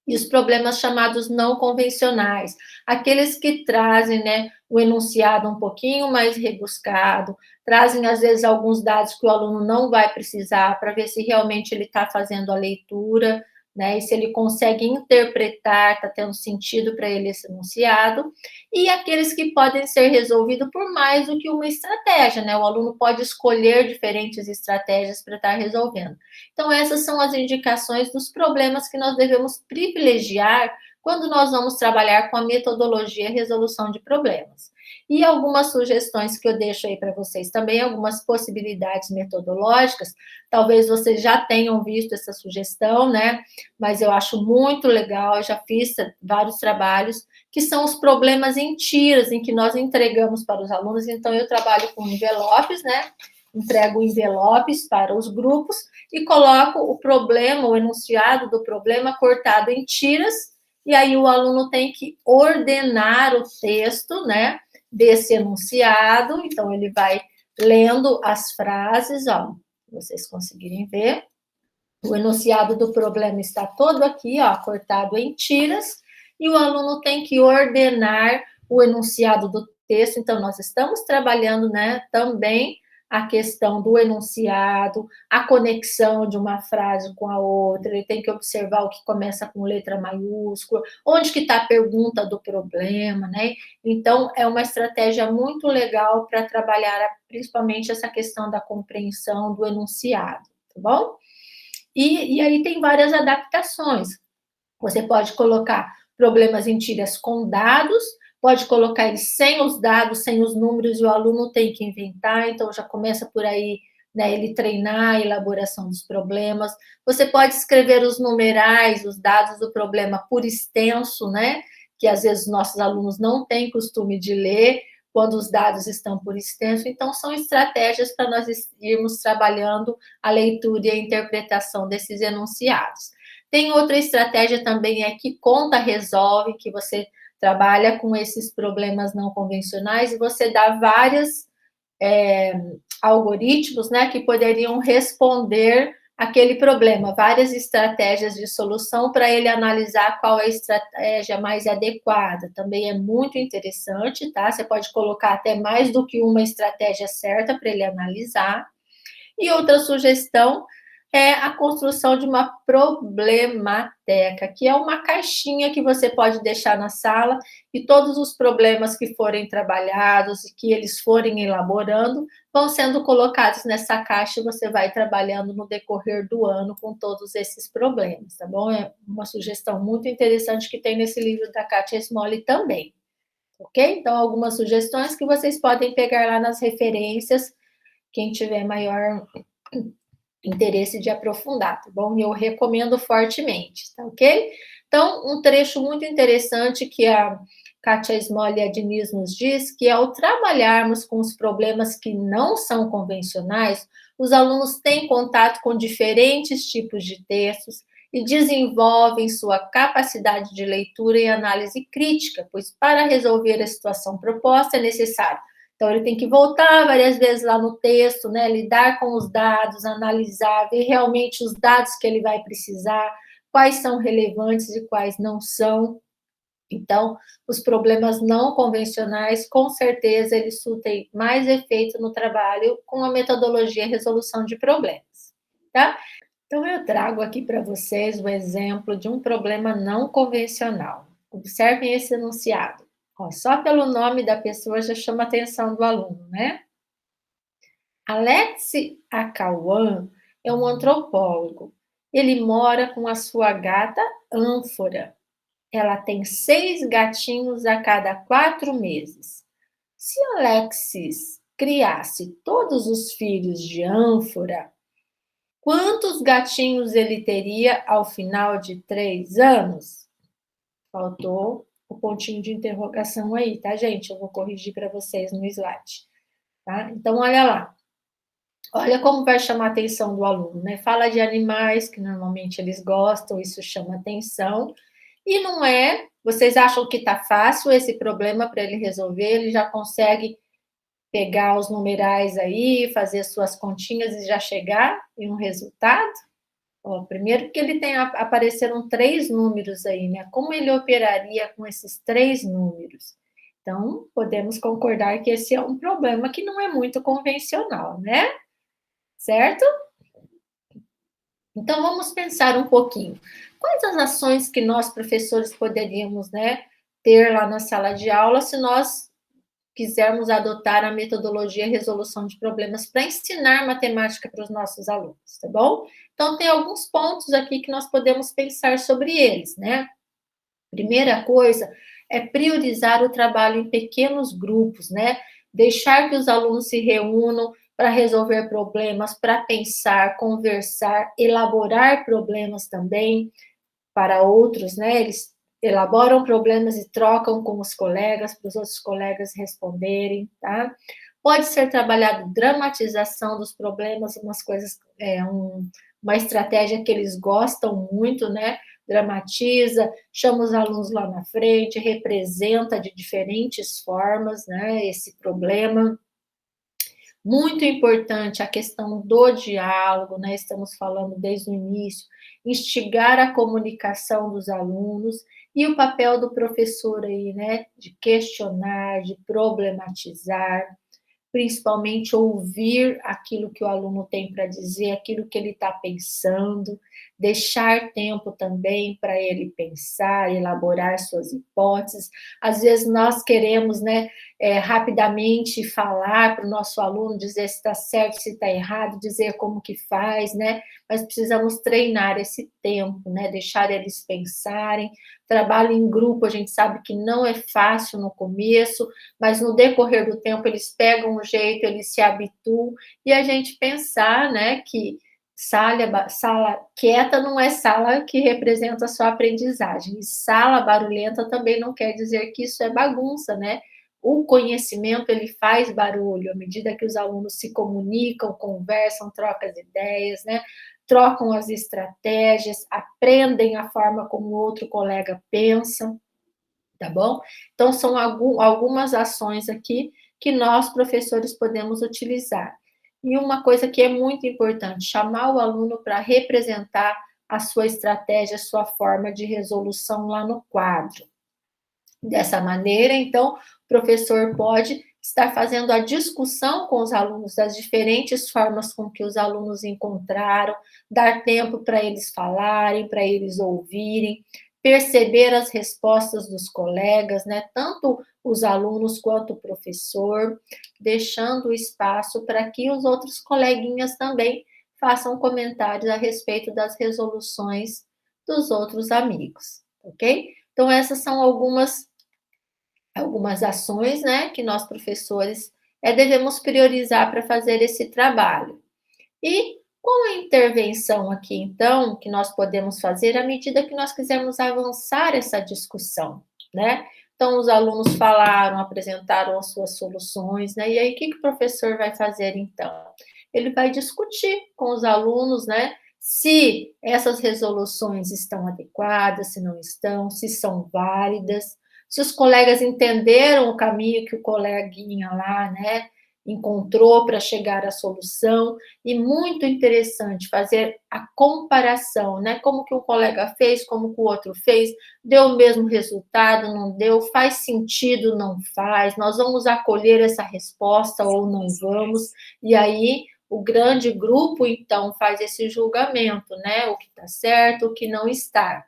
E os problemas chamados não convencionais, aqueles que trazem, né, o enunciado um pouquinho mais rebuscado, trazem, às vezes, alguns dados que o aluno não vai precisar para ver se realmente ele está fazendo a leitura, né, e se ele consegue interpretar, está tendo sentido para ele esse enunciado, e aqueles que podem ser resolvidos por mais do que uma estratégia, né, o aluno pode escolher diferentes estratégias para estar resolvendo. Então, essas são as indicações dos problemas que nós devemos privilegiar quando nós vamos trabalhar com a metodologia resolução de problemas. E algumas sugestões que eu deixo aí para vocês também, algumas possibilidades metodológicas, talvez vocês já tenham visto essa sugestão, né? Mas eu acho muito legal, eu já fiz vários trabalhos, que são os problemas em tiras, em que nós entregamos para os alunos. Então, eu trabalho com envelopes, né? Entrego envelopes para os grupos e coloco o problema, o enunciado do problema cortado em tiras, e aí o aluno tem que ordenar o texto, né, desse enunciado. Então, ele vai lendo as frases, ó, se vocês conseguirem ver. O enunciado do problema está todo aqui, ó, cortado em tiras, e o aluno tem que ordenar o enunciado do texto. Então, nós estamos trabalhando, né, também a questão do enunciado, a conexão de uma frase com a outra, ele tem que observar o que começa com letra maiúscula, onde que está a pergunta do problema, né? Então, é uma estratégia muito legal para trabalhar principalmente essa questão da compreensão do enunciado, tá bom? E aí tem várias adaptações. Você pode colocar problemas em tiras com dados, pode colocar eles sem os dados, sem os números, e o aluno tem que inventar, então já começa por aí, né, ele treinar a elaboração dos problemas. Você pode escrever os numerais, os dados do problema por extenso, né, que às vezes nossos alunos não têm costume de ler, quando os dados estão por extenso. Então, são estratégias para nós irmos trabalhando a leitura e a interpretação desses enunciados. Tem outra estratégia também, é que conta, resolve, que você trabalha com esses problemas não convencionais e você dá vários algoritmos, né, que poderiam responder aquele problema, várias estratégias de solução para ele analisar qual é a estratégia mais adequada. Também é muito interessante, tá? Você pode colocar até mais do que uma estratégia certa para ele analisar. E outra sugestão, É a construção de uma problemateca, que é uma caixinha que você pode deixar na sala e todos os problemas que forem trabalhados e que eles forem elaborando vão sendo colocados nessa caixa e você vai trabalhando no decorrer do ano com todos esses problemas, tá bom? É uma sugestão muito interessante que tem nesse livro da Katia Smolly também, ok? Então, algumas sugestões que vocês podem pegar lá nas referências, quem tiver maior interesse de aprofundar, tá bom? Eu recomendo fortemente, tá ok? Então, um trecho muito interessante que a Katia Smolly a Diniz nos diz, que ao trabalharmos com os problemas que não são convencionais, os alunos têm contato com diferentes tipos de textos e desenvolvem sua capacidade de leitura e análise crítica, pois para resolver a situação proposta é necessário. Então, ele tem que voltar várias vezes lá no texto, né? Lidar com os dados, analisar, ver realmente os dados que ele vai precisar, quais são relevantes e quais não são. Então, os problemas não convencionais, com certeza, eles surtem mais efeito no trabalho com a metodologia resolução de problemas, tá? Então, eu trago aqui para vocês o exemplo de um problema não convencional. Observem esse enunciado. Ó, só pelo nome da pessoa já chama a atenção do aluno, né? Alex Akawan é um antropólogo. Ele mora com a sua gata Ânfora. Ela tem 6 gatinhos a cada 4 meses. Se Alexis criasse todos os filhos de Ânfora, quantos gatinhos ele teria ao final de 3 anos? Faltou o pontinho de interrogação aí, tá, gente? Eu vou corrigir para vocês no slide, tá? Então, olha lá. Olha como vai chamar a atenção do aluno, né? Fala de animais que normalmente eles gostam, isso chama atenção. E não é, vocês acham que tá fácil esse problema para ele resolver, ele já consegue pegar os numerais aí, fazer suas continhas e já chegar em um resultado? Ó, primeiro que ele tem, apareceram 3 números aí, né? Como ele operaria com esses 3 números? Então, podemos concordar que esse é um problema que não é muito convencional, né? Certo? Então, vamos pensar um pouquinho. Quais as ações que nós, professores, poderíamos, né, ter lá na sala de aula se nós quisermos adotar a metodologia resolução de problemas para ensinar matemática para os nossos alunos, tá bom? Então, tem alguns pontos aqui que nós podemos pensar sobre eles, né? Primeira coisa é priorizar o trabalho em pequenos grupos, né? Deixar que os alunos se reúnam para resolver problemas, para pensar, conversar, elaborar problemas também para outros, né? Eles elaboram problemas e trocam com os colegas, para os outros colegas responderem, tá? Pode ser trabalhado dramatização dos problemas, umas coisas, uma estratégia que eles gostam muito, né? Dramatiza, chama os alunos lá na frente, representa de diferentes formas, né? Esse problema. Muito importante a questão do diálogo, né? Estamos falando desde o início, instigar a comunicação dos alunos e o papel do professor aí, né? De questionar, de problematizar, principalmente ouvir aquilo que o aluno tem para dizer, aquilo que ele está pensando, deixar tempo também para ele pensar, elaborar suas hipóteses. Às vezes nós queremos, né, rapidamente falar para o nosso aluno, dizer se está certo, se está errado, dizer como que faz, né? Mas precisamos treinar esse tempo, né? Deixar eles pensarem. Trabalho em grupo, a gente sabe que não é fácil no começo, mas no decorrer do tempo eles pegam o jeito, eles se habituam, e a gente pensar, né, que sala quieta não é sala que representa a sua aprendizagem, e sala barulhenta também não quer dizer que isso é bagunça, né? O conhecimento, ele faz barulho, à medida que os alunos se comunicam, conversam, trocam as ideias, né? Trocam as estratégias, aprendem a forma como o outro colega pensa, tá bom? Então, são algumas ações aqui que nós, professores, podemos utilizar. E uma coisa que é muito importante, chamar o aluno para representar a sua estratégia, a sua forma de resolução lá no quadro. Dessa maneira, então, o professor pode estar fazendo a discussão com os alunos das diferentes formas com que os alunos encontraram, dar tempo para eles falarem, para eles ouvirem, perceber as respostas dos colegas, né, tanto os alunos quanto o professor, deixando espaço para que os outros coleguinhas também façam comentários a respeito das resoluções dos outros amigos, ok? Então, essas são algumas ações, né, que nós professores devemos priorizar para fazer esse trabalho. E com a intervenção aqui, então, que nós podemos fazer à medida que nós quisermos avançar essa discussão, né? Então, os alunos falaram, apresentaram as suas soluções, né? E aí, o que o professor vai fazer, então? Ele vai discutir com os alunos, né? Se essas resoluções estão adequadas, se não estão, se são válidas, se os colegas entenderam o caminho que o coleguinha lá, né, encontrou para chegar à solução, e muito interessante fazer a comparação, né? Como que um colega fez, como que o outro fez, deu o mesmo resultado, não deu, faz sentido, não faz, nós vamos acolher essa resposta ou não vamos, e aí o grande grupo, então, faz esse julgamento, né? O que está certo, o que não está.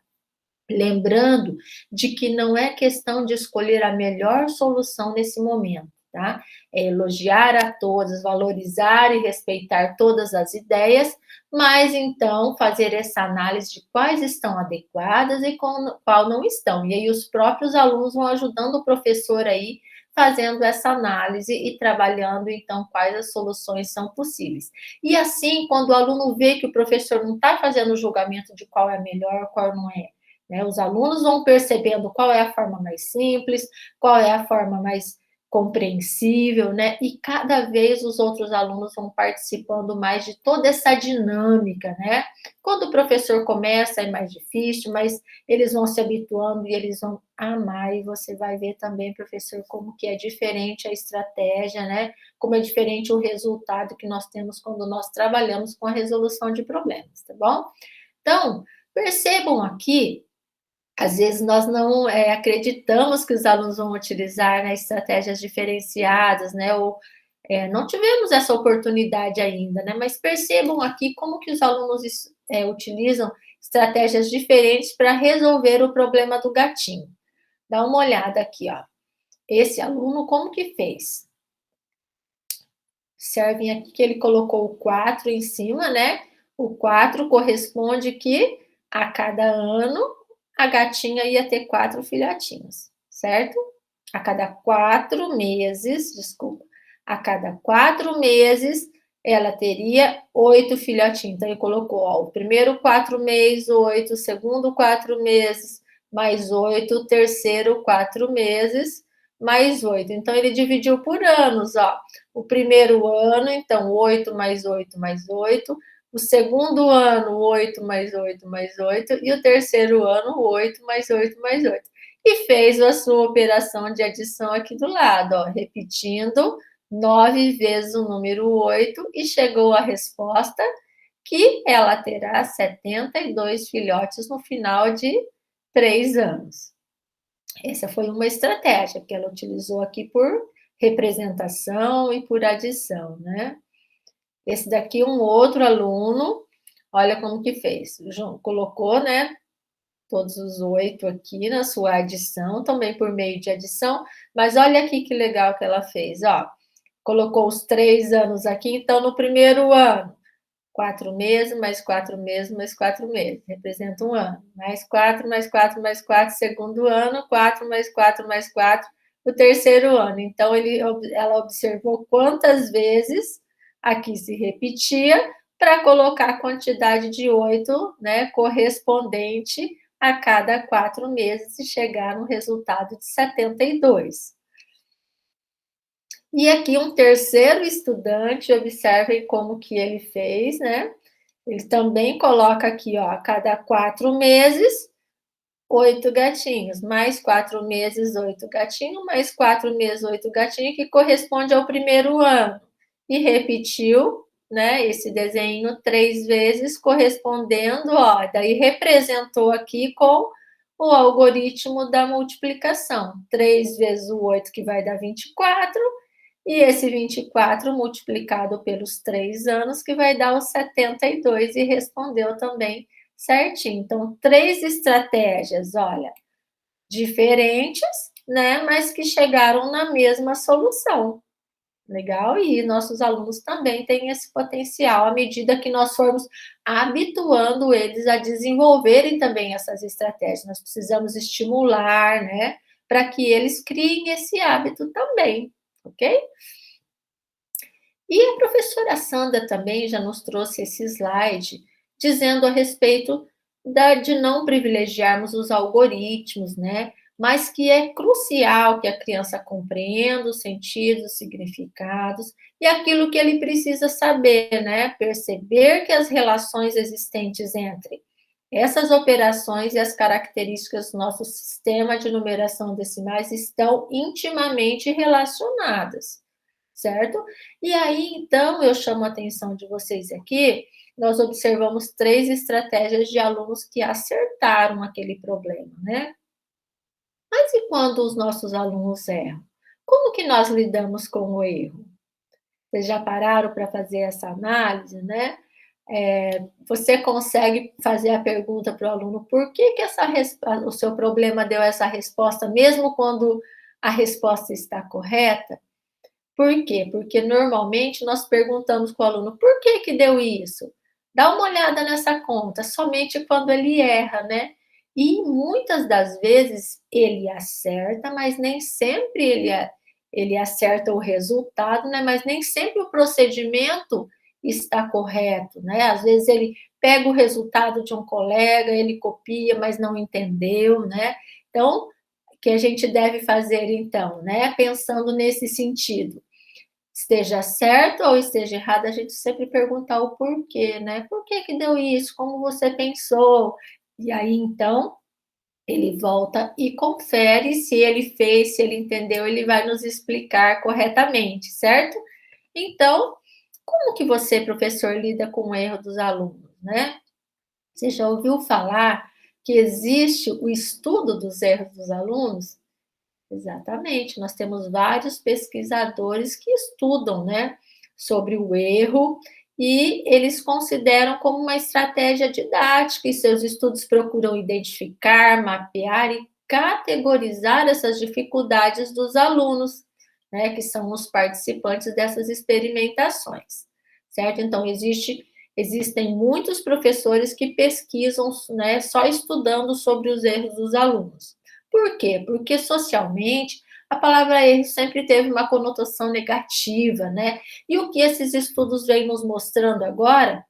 Lembrando de que não é questão de escolher a melhor solução nesse momento, tá? É elogiar a todas, valorizar e respeitar todas as ideias, mas então fazer essa análise de quais estão adequadas e qual não estão. E aí os próprios alunos vão ajudando o professor aí fazendo essa análise e trabalhando então quais as soluções são possíveis. E assim, quando o aluno vê que o professor não está fazendo o julgamento de qual é a melhor, qual não é, né? Os alunos vão percebendo qual é a forma mais simples, qual é a forma mais compreensível, né? E cada vez os outros alunos vão participando mais de toda essa dinâmica, né? Quando o professor começa é mais difícil, mas eles vão se habituando e eles vão amar, e você vai ver também, professor, como que é diferente a estratégia, né? Como é diferente o resultado que nós temos quando nós trabalhamos com a resolução de problemas, tá bom? Então, percebam aqui, às vezes nós não acreditamos que os alunos vão utilizar, né, estratégias diferenciadas, né, ou não tivemos essa oportunidade ainda, né, mas percebam aqui como que os alunos utilizam estratégias diferentes para resolver o problema do gatinho. Dá uma olhada aqui, ó. Esse aluno, como que fez? Observem aqui que ele colocou o 4 em cima, né? O 4 corresponde que a cada ano a gatinha ia ter 4 filhotinhos, certo? A cada 4 meses, desculpa, a cada 4 meses ela teria 8 filhotinhos. Então, ele colocou, ó, o primeiro 4 meses, 8, o segundo 4 meses, mais 8, o terceiro 4 meses, mais 8. Então, ele dividiu por anos, ó. O primeiro ano, então, 8 mais 8 mais 8. O segundo ano, 8 mais 8 mais 8. E o terceiro ano, 8 mais 8 mais 8. E fez a sua operação de adição aqui do lado, ó, repetindo 9 vezes o número 8 e chegou à resposta que ela terá 72 filhotes no final de 3 anos. Essa foi uma estratégia que ela utilizou aqui por representação e por adição, né? Esse daqui, um outro aluno, olha como que fez. Colocou, né, todos os 8 aqui na sua adição, também por meio de adição, mas olha aqui que legal que ela fez, ó. Colocou os 3 anos aqui, então no primeiro ano, 4 meses, mais 4 meses, mais 4 meses, representa um ano. Mais 4, mais 4, mais 4, segundo ano, 4 mais 4 mais 4, o terceiro ano. Então, ela observou quantas vezes aqui se repetia para colocar a quantidade de 8, né, correspondente a cada 4 meses e chegar no resultado de 72. E aqui um terceiro estudante, observem como que ele fez, né? Ele também coloca aqui, ó, a cada 4 meses, 8 gatinhos, mais 4 meses, 8 gatinhos, mais 4 meses, 8 gatinhos, que corresponde ao primeiro ano. E repetiu, né, esse desenho 3 vezes, correspondendo, ó, daí representou aqui com o algoritmo da multiplicação. 3 vezes o 8, que vai dar 24, E esse 24 multiplicado pelos 3 anos, que vai dar os 72, e respondeu também certinho. Então, 3 estratégias, olha, diferentes, né, mas que chegaram na mesma solução. Legal? E nossos alunos também têm esse potencial, à medida que nós formos habituando eles a desenvolverem também essas estratégias. Nós precisamos estimular, né, para que eles criem esse hábito também, ok? E a professora Sandra também já nos trouxe esse slide dizendo a respeito de não privilegiarmos os algoritmos, né? Mas que é crucial que a criança compreenda os sentidos, os significados e aquilo que ele precisa saber, né? Perceber que as relações existentes entre essas operações e as características do nosso sistema de numeração decimais estão intimamente relacionadas, certo? E aí, então, eu chamo a atenção de vocês aqui, nós observamos 3 estratégias de alunos que acertaram aquele problema, né? Mas e quando os nossos alunos erram? Como que nós lidamos com o erro? Vocês já pararam para fazer essa análise, né? Você consegue fazer a pergunta para o aluno, por que que o seu problema deu essa resposta, mesmo quando a resposta está correta? Por quê? Porque normalmente nós perguntamos para o aluno: "Por que que deu isso? Dá uma olhada nessa conta", somente quando ele erra, né. E muitas das vezes ele acerta, mas nem sempre ele acerta o resultado, né, mas nem sempre o procedimento está correto, né. Às vezes ele pega o resultado de um colega, ele copia, mas não entendeu, né. Então, o que a gente deve fazer então, né, pensando nesse sentido? Esteja certo ou esteja errado, a gente sempre perguntar o porquê, né? Por que que deu isso? Como você pensou? E aí, então, ele volta e confere se ele fez, se ele entendeu, ele vai nos explicar corretamente, certo? Então, como que você, professor, lida com o erro dos alunos, né? Você já ouviu falar que existe o estudo dos erros dos alunos? Exatamente, nós temos vários pesquisadores que estudam, né, sobre o erro e eles consideram como uma estratégia didática e seus estudos procuram identificar, mapear e categorizar essas dificuldades dos alunos, né, que são os participantes dessas experimentações, certo? Então, existem muitos professores que pesquisam, né, só estudando sobre os erros dos alunos. Por quê? Porque socialmente a palavra erro sempre teve uma conotação negativa, né? E o que esses estudos vêm nos mostrando agora,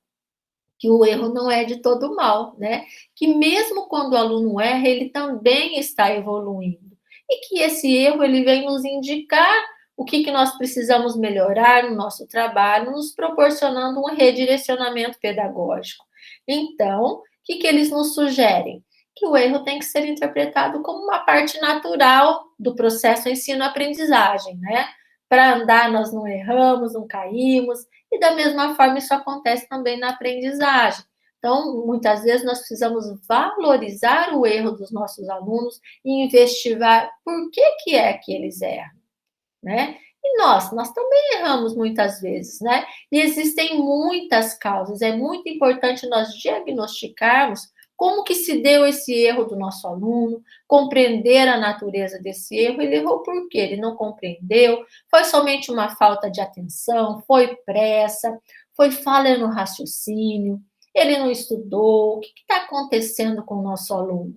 que o erro não é de todo mal, né? Que mesmo quando o aluno erra, ele também está evoluindo. E que esse erro ele vem nos indicar o que, que nós precisamos melhorar no nosso trabalho, nos proporcionando um redirecionamento pedagógico. Então, o que, que eles nos sugerem? Que o erro tem que ser interpretado como uma parte natural do processo ensino-aprendizagem, né? Para andar, nós não erramos, não caímos, e da mesma forma isso acontece também na aprendizagem. Então, muitas vezes nós precisamos valorizar o erro dos nossos alunos e investigar por que é que eles erram, né? E nós também erramos muitas vezes, né? E existem muitas causas, é muito importante nós diagnosticarmos como que se deu esse erro do nosso aluno, compreender a natureza desse erro, ele errou por quê? Ele não compreendeu, foi somente uma falta de atenção, foi pressa, foi falha no raciocínio, ele não estudou, o que está acontecendo com o nosso aluno?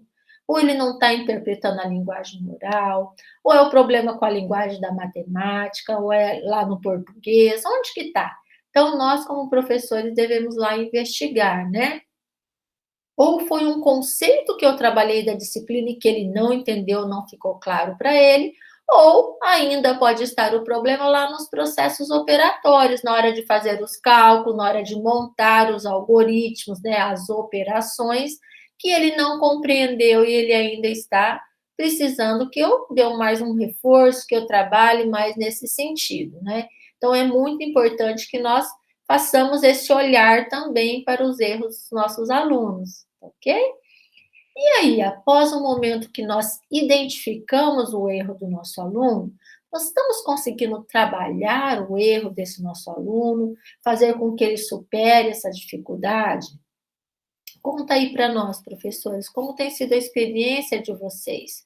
Ou ele não está interpretando a linguagem oral, ou é o problema com a linguagem da matemática, ou é lá no português, onde que está? Então, nós, como professores, devemos lá investigar, né? Ou foi um conceito que eu trabalhei da disciplina e que ele não entendeu, não ficou claro para ele, ou ainda pode estar o problema lá nos processos operatórios, na hora de fazer os cálculos, na hora de montar os algoritmos, né, as operações, que ele não compreendeu e ele ainda está precisando que eu dê mais um reforço, que eu trabalhe mais nesse sentido, né? Então, é muito importante que nós façamos esse olhar também para os erros dos nossos alunos, ok? E aí, após o momento que nós identificamos o erro do nosso aluno, Nós estamos conseguindo trabalhar o erro desse nosso aluno, fazer com que ele supere essa dificuldade? Conta aí para nós, professores, como tem sido a experiência de vocês?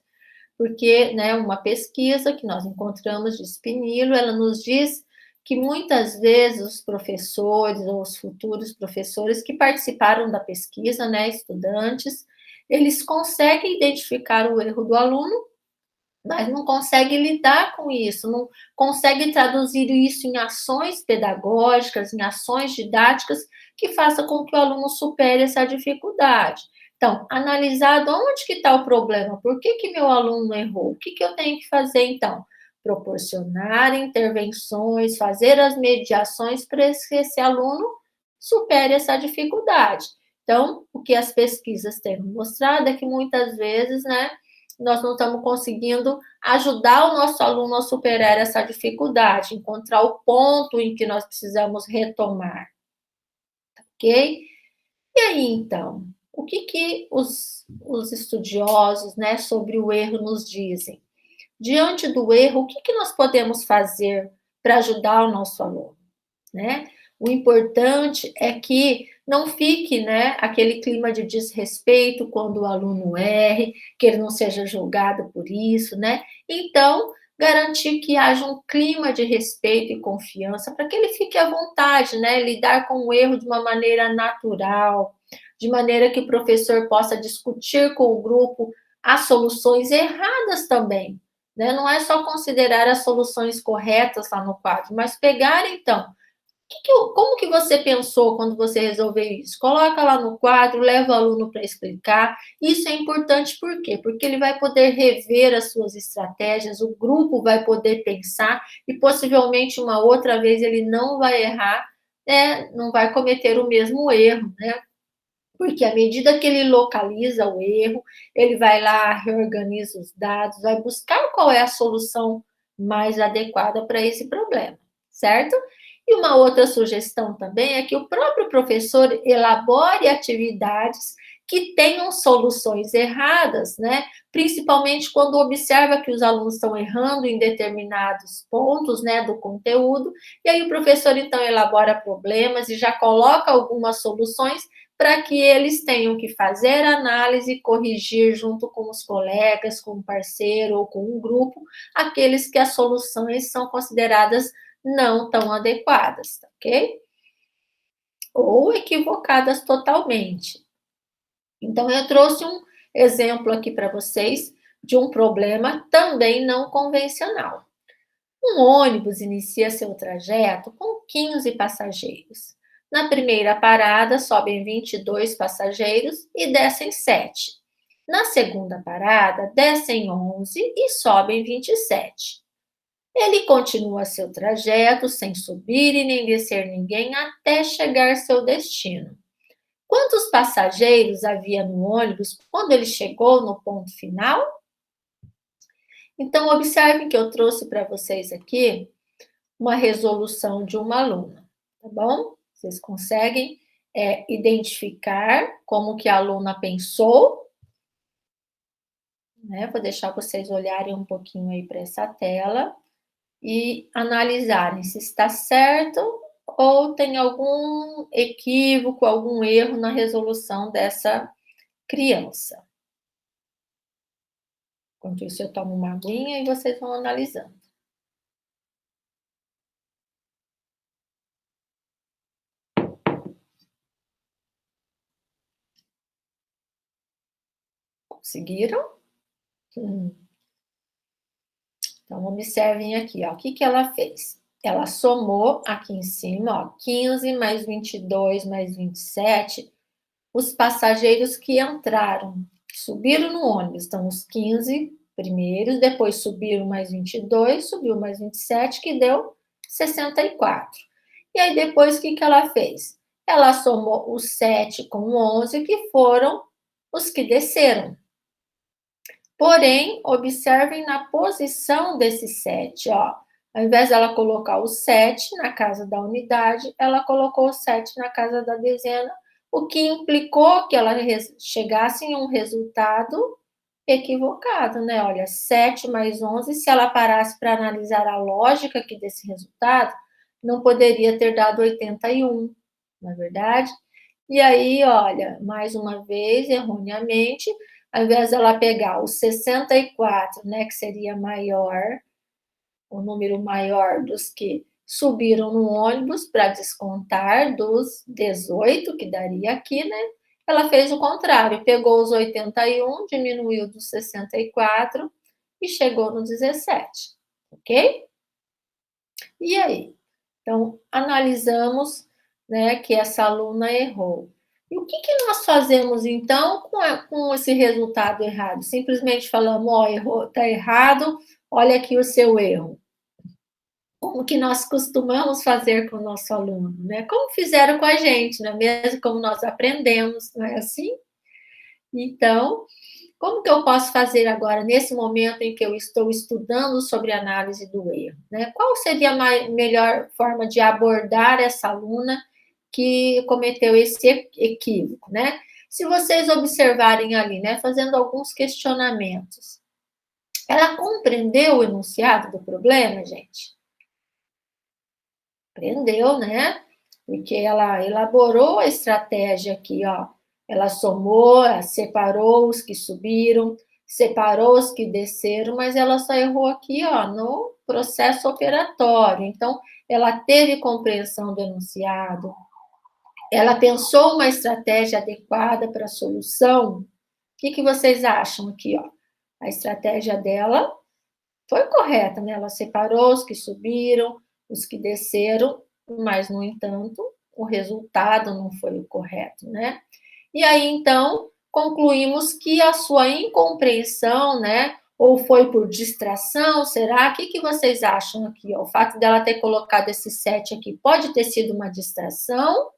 Porque, né, uma pesquisa que nós encontramos de Spinillo, ela nos diz que muitas vezes os professores ou os futuros professores que participaram da pesquisa, né, estudantes, eles conseguem identificar o erro do aluno, mas não conseguem lidar com isso, não conseguem traduzir isso em ações pedagógicas, em ações didáticas que faça com que o aluno supere essa dificuldade. Então, analisar de onde que está o problema, por que que meu aluno errou, o que que eu tenho que fazer então? Proporcionar intervenções, fazer as mediações para que esse aluno supere essa dificuldade. Então, o que as pesquisas têm mostrado é que muitas vezes, né, nós não estamos conseguindo ajudar o nosso aluno a superar essa dificuldade, encontrar o ponto em que nós precisamos retomar, ok? E aí, então, o que que os estudiosos, né, sobre o erro nos dizem? Diante do erro, o que que nós podemos fazer para ajudar o nosso aluno, né? O importante é que não fique, né, aquele clima de desrespeito quando o aluno erre, que ele não seja julgado por isso, né? Então, garantir que haja um clima de respeito e confiança para que ele fique à vontade, né? Lidar com o erro de uma maneira natural, de maneira que o professor possa discutir com o grupo as soluções erradas também, né? Não é só considerar as soluções corretas lá no quadro, mas pegar então como que você pensou quando você resolveu isso? Coloca lá no quadro, leva o aluno para explicar. Isso é importante por quê? Porque ele vai poder rever as suas estratégias, o grupo vai poder pensar e possivelmente uma outra vez ele não vai errar, não vai cometer o mesmo erro, né? Porque à medida que ele localiza o erro, ele vai lá, reorganiza os dados, vai buscar qual é a solução mais adequada para esse problema, certo? E uma outra sugestão também é que o próprio professor elabore atividades que tenham soluções erradas, né? Principalmente quando observa que os alunos estão errando em determinados pontos, né, do conteúdo, e aí o professor então elabora problemas e já coloca algumas soluções para que eles tenham que fazer análise e corrigir junto com os colegas, com o parceiro ou com um grupo, aqueles que as soluções são consideradas não tão adequadas, tá ok? Ou equivocadas totalmente. Então, eu trouxe um exemplo aqui para vocês de um problema também não convencional. Um ônibus inicia seu trajeto com 15 passageiros. Na primeira parada, sobem 22 passageiros e descem 7. Na segunda parada, descem 11 e sobem 27. Ele continua seu trajeto sem subir e nem descer ninguém até chegar ao seu destino. Quantos passageiros havia no ônibus quando ele chegou no ponto final? Então, observem que eu trouxe para vocês aqui uma resolução de uma aluna, tá bom? Vocês conseguem identificar como que a aluna pensou, né? Vou deixar vocês olharem um pouquinho aí para essa tela e analisarem se está certo ou tem algum equívoco, algum erro na resolução dessa criança. Enquanto isso, eu tomo uma aguinha e vocês vão analisando. Conseguiram? Então, observem aqui, ó, o que que ela fez? Ela somou aqui em cima, ó, 15 mais 22 mais 27, os passageiros que entraram, subiram no ônibus. Então, os 15 primeiros, depois subiram mais 22, subiu mais 27, que deu 64. E aí, depois, o que que ela fez? Ela somou os 7 com 11, que foram os que desceram. Porém, observem na posição desse 7, ó. Ao invés dela colocar o 7 na casa da unidade, ela colocou o 7 na casa da dezena, o que implicou que ela chegasse em um resultado equivocado, né? Olha, 7 mais 11, se ela parasse para analisar a lógica aqui desse resultado, não poderia ter dado 81, não é verdade? E aí, olha, mais uma vez, erroneamente, ao invés dela pegar o 64, né, que seria maior, o número maior dos que subiram no ônibus para descontar dos 18, que daria aqui, né? Ela fez o contrário, pegou os 81, diminuiu dos 64 e chegou no 17, ok? E aí? Então, analisamos, né, que essa aluna errou. E o que, que nós fazemos, então, com esse resultado errado? Simplesmente falamos, ó, errou, tá errado, olha aqui o seu erro. Como que nós costumamos fazer com o nosso aluno, né? Como fizeram com a gente, não é mesmo? Como nós aprendemos, não é assim? Então, como que eu posso fazer agora, nesse momento em que eu estou estudando sobre análise do erro, né? Qual seria a melhor forma de abordar essa aluna que cometeu esse equívoco, né? Se vocês observarem ali, né, fazendo alguns questionamentos, ela compreendeu o enunciado do problema, gente? Aprendeu, né? Porque ela elaborou a estratégia aqui, ó. Ela somou, separou os que subiram, separou os que desceram, mas ela só errou aqui, ó, no processo operatório. Então, ela teve compreensão do enunciado, ela pensou uma estratégia adequada para a solução. O que, que vocês acham aqui, ó? A estratégia dela foi correta, né? Ela separou os que subiram, os que desceram, mas, no entanto, o resultado não foi o correto, né? E aí, então, concluímos que a sua incompreensão, né? Ou foi por distração, será? O que, que vocês acham aqui? Ó? O fato dela ter colocado esse 7 aqui pode ter sido uma distração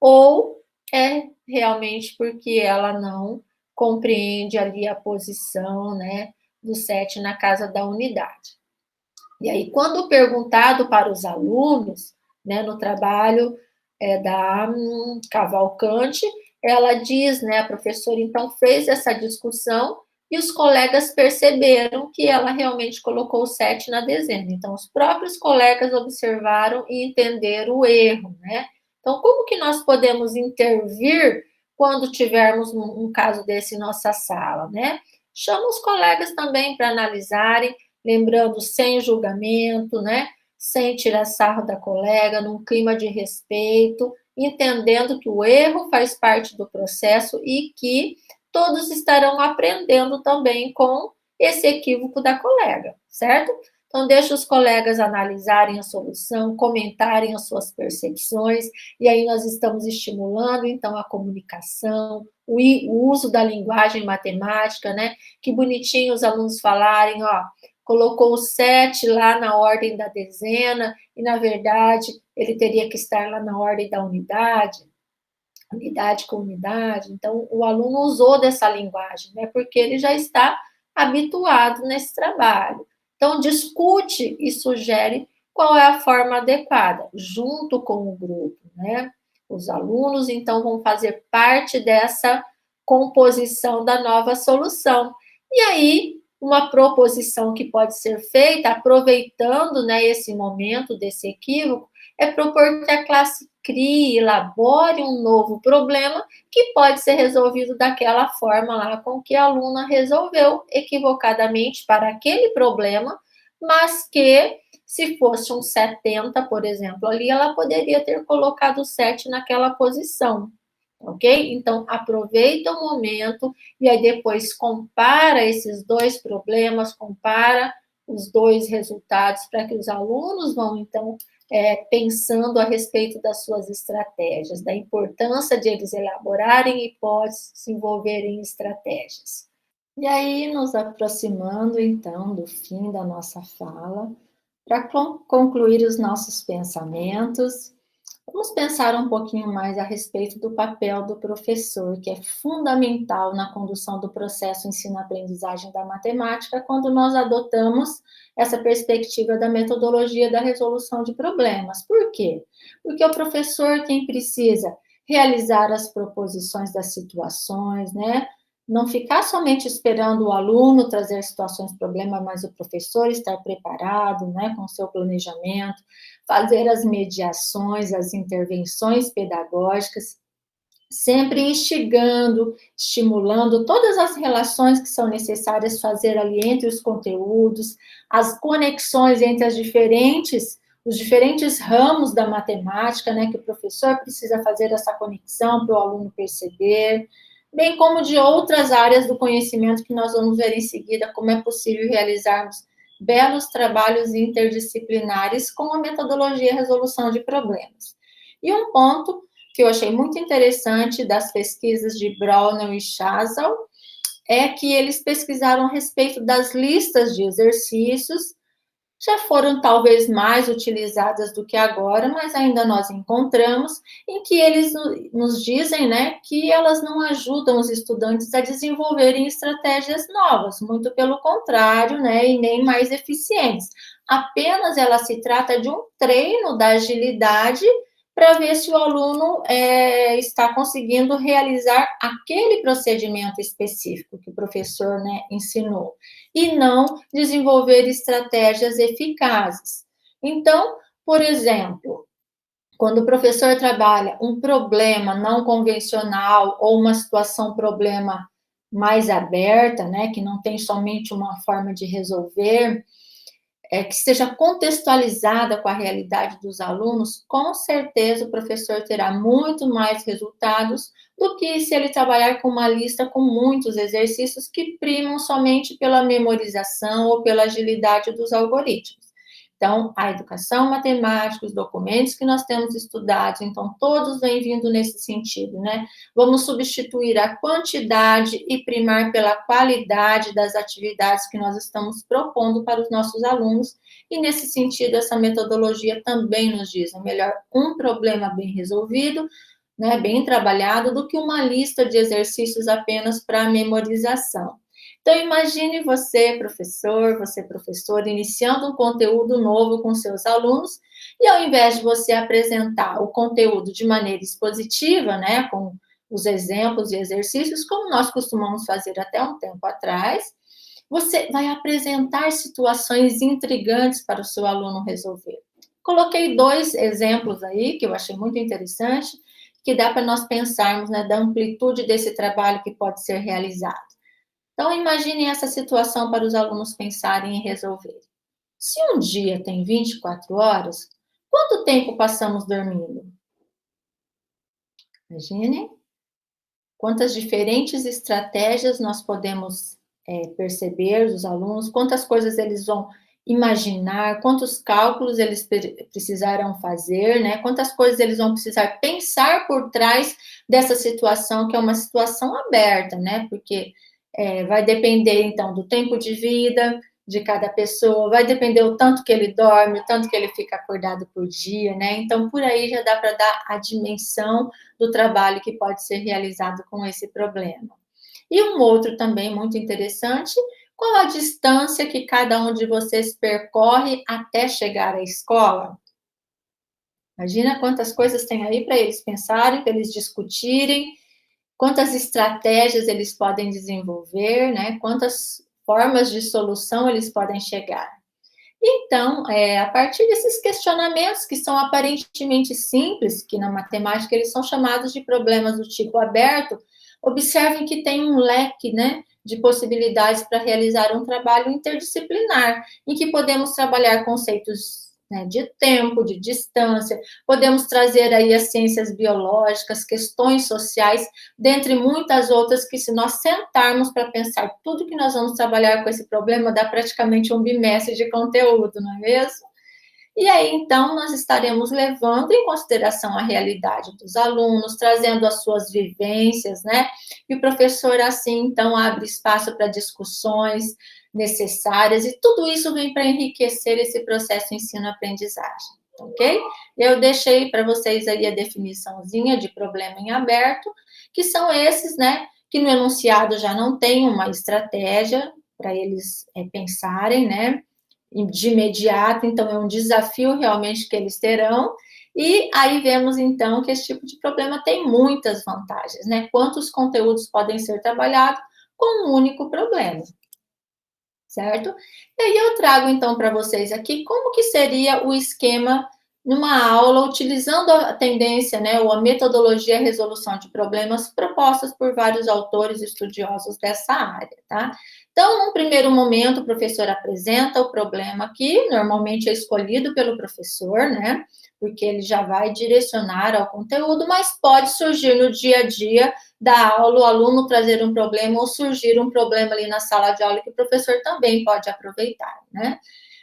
ou é realmente porque ela não compreende ali a posição, né, do 7 na casa da unidade. E aí, quando perguntado para os alunos, né, no trabalho da Cavalcante, ela diz, né, a professora então fez essa discussão e os colegas perceberam que ela realmente colocou o 7 na dezena. Então, os próprios colegas observaram e entenderam o erro, né? Então, como que nós podemos intervir quando tivermos um caso desse em nossa sala, né? Chama os colegas também para analisarem, lembrando sem julgamento, né? Sem tirar sarro da colega, num clima de respeito, entendendo que o erro faz parte do processo e que todos estarão aprendendo também com esse equívoco da colega, certo? Então, deixa os colegas analisarem a solução, comentarem as suas percepções, e aí nós estamos estimulando, então, a comunicação, o uso da linguagem matemática, né? Que bonitinho os alunos falarem, ó, colocou o 7 lá na ordem da dezena, e, na verdade, ele teria que estar lá na ordem da unidade com unidade. Então, o aluno usou dessa linguagem, né, porque ele já está habituado nesse trabalho. Então, discute e sugere qual é a forma adequada, junto com o grupo, né? Os alunos, então, vão fazer parte dessa composição da nova solução. E aí, uma proposição que pode ser feita, aproveitando, né, esse momento desse equívoco, é propor que a classe crie, elabore um novo problema que pode ser resolvido daquela forma lá com que a aluna resolveu equivocadamente para aquele problema, mas que, se fosse um 70, por exemplo, ali, ela poderia ter colocado o 7 naquela posição, ok? Então, aproveita o momento e aí depois compara esses dois problemas, compara os dois resultados para que os alunos vão, então, pensando a respeito das suas estratégias, da importância de eles elaborarem hipóteses, se envolverem em estratégias. E aí, nos aproximando, então, do fim da nossa fala, para concluir os nossos pensamentos, vamos pensar um pouquinho mais a respeito do papel do professor, que é fundamental na condução do processo ensino-aprendizagem da matemática, quando nós adotamos essa perspectiva da metodologia da resolução de problemas. Por quê? Porque o professor quem precisa realizar as proposições das situações, né? não ficar somente esperando o aluno trazer situações, problema, mas o professor estar preparado, né, com o seu planejamento, fazer as mediações, as intervenções pedagógicas, sempre instigando, estimulando todas as relações que são necessárias fazer ali entre os conteúdos, as conexões entre os diferentes ramos da matemática, né, que o professor precisa fazer essa conexão para o aluno perceber, bem como de outras áreas do conhecimento que nós vamos ver em seguida como é possível realizarmos belos trabalhos interdisciplinares com a metodologia resolução de problemas. E um ponto que eu achei muito interessante das pesquisas de Brownell e Chazal é que eles pesquisaram a respeito das listas de exercícios, já foram talvez mais utilizadas do que agora, mas ainda nós encontramos, em que eles nos dizem, né, que elas não ajudam os estudantes a desenvolverem estratégias novas, muito pelo contrário, né, e nem mais eficientes. Apenas ela se trata de um treino da agilidade para ver se o aluno está conseguindo realizar aquele procedimento específico que o professor, né, ensinou, e não desenvolver estratégias eficazes. Então, por exemplo, quando o professor trabalha um problema não convencional ou uma situação problema mais aberta, né, que não tem somente uma forma de resolver, que seja contextualizada com a realidade dos alunos, com certeza o professor terá muito mais resultados do que se ele trabalhar com uma lista com muitos exercícios que primam somente pela memorização ou pela agilidade dos algoritmos. Então, a educação matemática, os documentos que nós temos estudados, então, todos vêm vindo nesse sentido, né? Vamos substituir a quantidade e primar pela qualidade das atividades que nós estamos propondo para os nossos alunos, e nesse sentido, essa metodologia também nos diz, é melhor um problema bem resolvido, né, bem trabalhado, do que uma lista de exercícios apenas para memorização. Então, imagine você, professor, iniciando um conteúdo novo com seus alunos, e ao invés de você apresentar o conteúdo de maneira expositiva, né, com os exemplos e exercícios, como nós costumamos fazer até um tempo atrás, você vai apresentar situações intrigantes para o seu aluno resolver. Coloquei 2 exemplos aí, que eu achei muito interessante, que dá para nós pensarmos, né, da amplitude desse trabalho que pode ser realizado. Então, imagine essa situação para os alunos pensarem e resolver. Se um dia tem 24 horas, quanto tempo passamos dormindo? Imagine quantas diferentes estratégias nós podemos perceber dos alunos, quantas coisas eles vão imaginar, quantos cálculos eles precisarão fazer, né? Quantas coisas eles vão precisar pensar por trás dessa situação, que é uma situação aberta, né? Porque vai depender, então, do tempo de vida de cada pessoa, vai depender o tanto que ele dorme, o tanto que ele fica acordado por dia, né? Então, por aí já dá para dar a dimensão do trabalho que pode ser realizado com esse problema. E um outro também muito interessante, qual a distância que cada um de vocês percorre até chegar à escola? Imagina quantas coisas tem aí para eles pensarem, para eles discutirem, quantas estratégias eles podem desenvolver, né? Quantas formas de solução eles podem chegar. Então, a partir desses questionamentos que são aparentemente simples, que na matemática eles são chamados de problemas do tipo aberto, observem que tem um leque, né, de possibilidades para realizar um trabalho interdisciplinar, em que podemos trabalhar conceitos, né, de tempo, de distância, podemos trazer aí as ciências biológicas, questões sociais, dentre muitas outras que, se nós sentarmos para pensar tudo que nós vamos trabalhar com esse problema, dá praticamente um bimestre de conteúdo, não é mesmo? E aí, então, nós estaremos levando em consideração a realidade dos alunos, trazendo as suas vivências, né? E o professor, assim, então, abre espaço para discussões necessárias, e tudo isso vem para enriquecer esse processo ensino-aprendizagem, ok? Eu deixei para vocês aí a definiçãozinha de problema em aberto, que são esses, né? Que no enunciado já não tem uma estratégia para eles pensarem, né? De imediato, então é um desafio realmente que eles terão, e aí vemos então que esse tipo de problema tem muitas vantagens, né? Quantos conteúdos podem ser trabalhados, com um único problema, certo? E aí eu trago, então, para vocês aqui como que seria o esquema numa aula utilizando a tendência, né, ou a metodologia resolução de problemas propostas por vários autores estudiosos dessa área, tá? Então, num primeiro momento, o professor apresenta o problema que normalmente é escolhido pelo professor, né? Porque ele já vai direcionar ao conteúdo, mas pode surgir no dia a dia da aula, o aluno trazer um problema ou surgir um problema ali na sala de aula que o professor também pode aproveitar, né?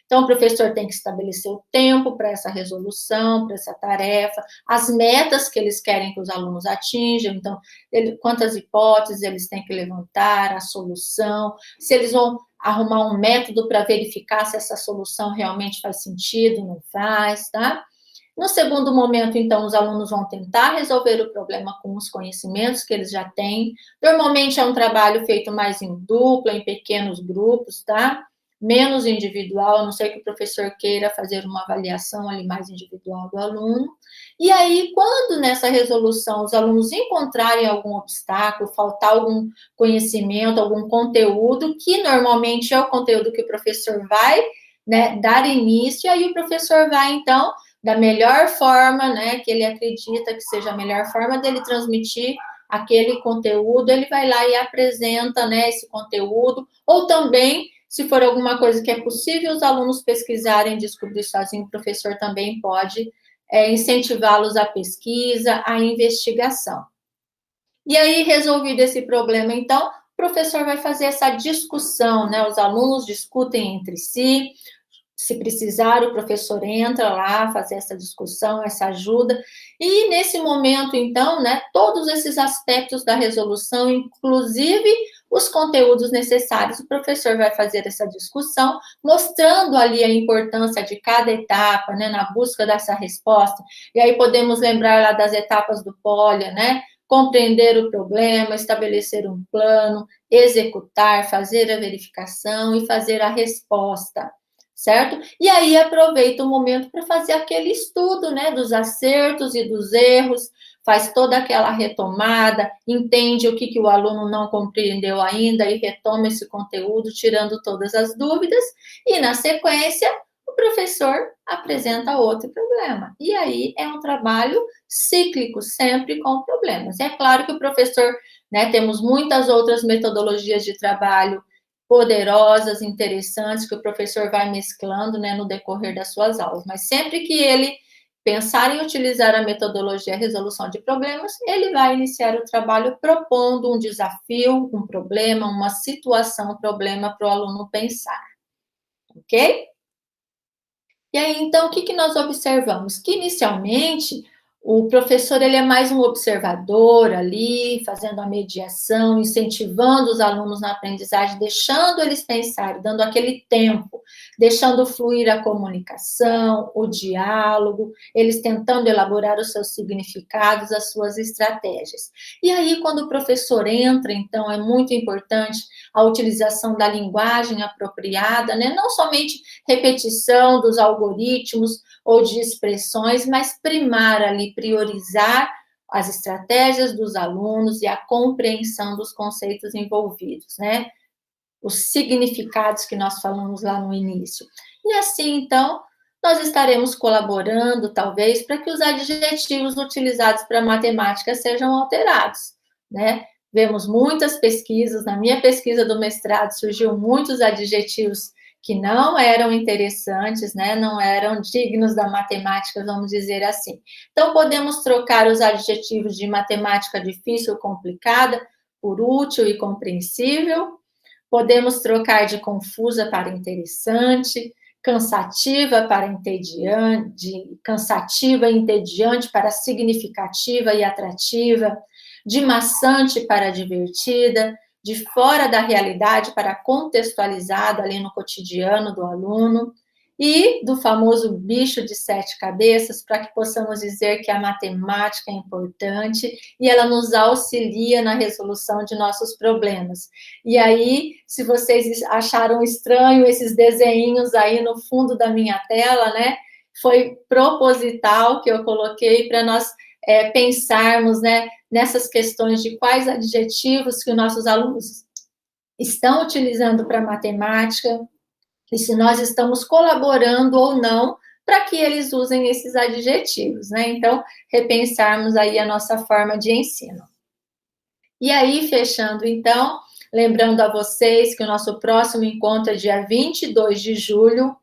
Então, o professor tem que estabelecer o tempo para essa resolução, para essa tarefa, as metas que eles querem que os alunos atinjam, então, quantas hipóteses eles têm que levantar, a solução, se eles vão arrumar um método para verificar se essa solução realmente faz sentido, não faz, tá? No segundo momento, então, os alunos vão tentar resolver o problema com os conhecimentos que eles já têm. Normalmente é um trabalho feito mais em dupla, em pequenos grupos, tá? Menos individual, a não ser que o professor queira fazer uma avaliação ali mais individual do aluno. E aí, quando nessa resolução os alunos encontrarem algum obstáculo, faltar algum conhecimento, algum conteúdo, que normalmente é o conteúdo que o professor vai, né, dar início, e aí o professor vai, então, da melhor forma, né, que ele acredita que seja a melhor forma dele transmitir aquele conteúdo, ele vai lá e apresenta, né, esse conteúdo, ou também, se for alguma coisa que é possível os alunos pesquisarem, descobrir sozinho, o professor também pode incentivá-los à pesquisa, à investigação. E aí, resolvido esse problema, então, o professor vai fazer essa discussão, né, os alunos discutem entre si, se precisar, o professor entra lá, fazer essa discussão, essa ajuda, e nesse momento, então, né, todos esses aspectos da resolução, inclusive os conteúdos necessários, o professor vai fazer essa discussão, mostrando ali a importância de cada etapa, né, na busca dessa resposta, e aí podemos lembrar lá das etapas do POLIA, né, compreender o problema, estabelecer um plano, executar, fazer a verificação e fazer a resposta, certo? E aí aproveita o momento para fazer aquele estudo, né, dos acertos e dos erros, faz toda aquela retomada, entende o que o aluno não compreendeu ainda e retoma esse conteúdo, tirando todas as dúvidas, e na sequência, o professor apresenta outro problema. E aí é um trabalho cíclico, sempre com problemas. É claro que o professor, né, temos muitas outras metodologias de trabalho poderosas, interessantes, que o professor vai mesclando, né, no decorrer das suas aulas. Mas sempre que ele pensar em utilizar a metodologia resolução de problemas, ele vai iniciar o trabalho propondo um desafio, um problema, uma situação, um problema para o aluno pensar, ok? E aí, então, o que nós observamos? Que, inicialmente, o professor ele é mais um observador ali, fazendo a mediação, incentivando os alunos na aprendizagem, deixando eles pensarem, dando aquele tempo, deixando fluir a comunicação, o diálogo, eles tentando elaborar os seus significados, as suas estratégias. E aí, quando o professor entra, então, é muito importante a utilização da linguagem apropriada, né? Não somente repetição dos algoritmos ou de expressões, mas primar ali, priorizar as estratégias dos alunos e a compreensão dos conceitos envolvidos, né? Os significados que nós falamos lá no início. E assim, então, nós estaremos colaborando, talvez, para que os adjetivos utilizados para matemática sejam alterados, né? Vemos muitas pesquisas, na minha pesquisa do mestrado surgiu muitos adjetivos que não eram interessantes, né? Não eram dignos da matemática, vamos dizer assim. Então, podemos trocar os adjetivos de matemática difícil ou complicada por útil e compreensível, podemos trocar de confusa para interessante, cansativa para entediante, cansativa e entediante para significativa e atrativa, de maçante para divertida, de fora da realidade para contextualizada ali no cotidiano do aluno, e do famoso bicho de sete cabeças, para que possamos dizer que a matemática é importante e ela nos auxilia na resolução de nossos problemas. E aí, se vocês acharam estranho esses desenhinhos aí no fundo da minha tela, né? Foi proposital que eu coloquei para nós pensarmos, né, nessas questões de quais adjetivos que os nossos alunos estão utilizando para matemática, e se nós estamos colaborando ou não para que eles usem esses adjetivos, né? Então, repensarmos aí a nossa forma de ensino. E aí, fechando, então, lembrando a vocês que o nosso próximo encontro é dia 22 de julho,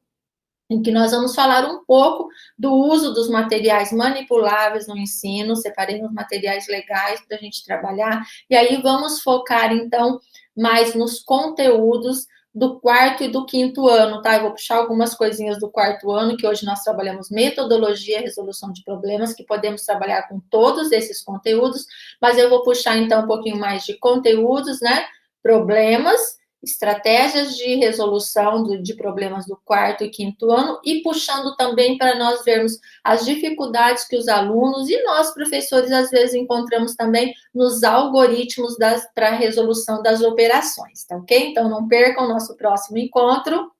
em que nós vamos falar um pouco do uso dos materiais manipuláveis no ensino, separei uns materiais legais para a gente trabalhar, e aí vamos focar, então, mais nos conteúdos do quarto e do quinto ano, tá? Eu vou puxar algumas coisinhas do quarto ano, que hoje nós trabalhamos metodologia, resolução de problemas, que podemos trabalhar com todos esses conteúdos, mas eu vou puxar, então, um pouquinho mais de conteúdos, né? Problemas, estratégias de resolução de problemas do quarto e quinto ano, e puxando também para nós vermos as dificuldades que os alunos e nós, professores, às vezes encontramos também nos algoritmos para a resolução das operações, tá ok? Então, não percam o nosso próximo encontro.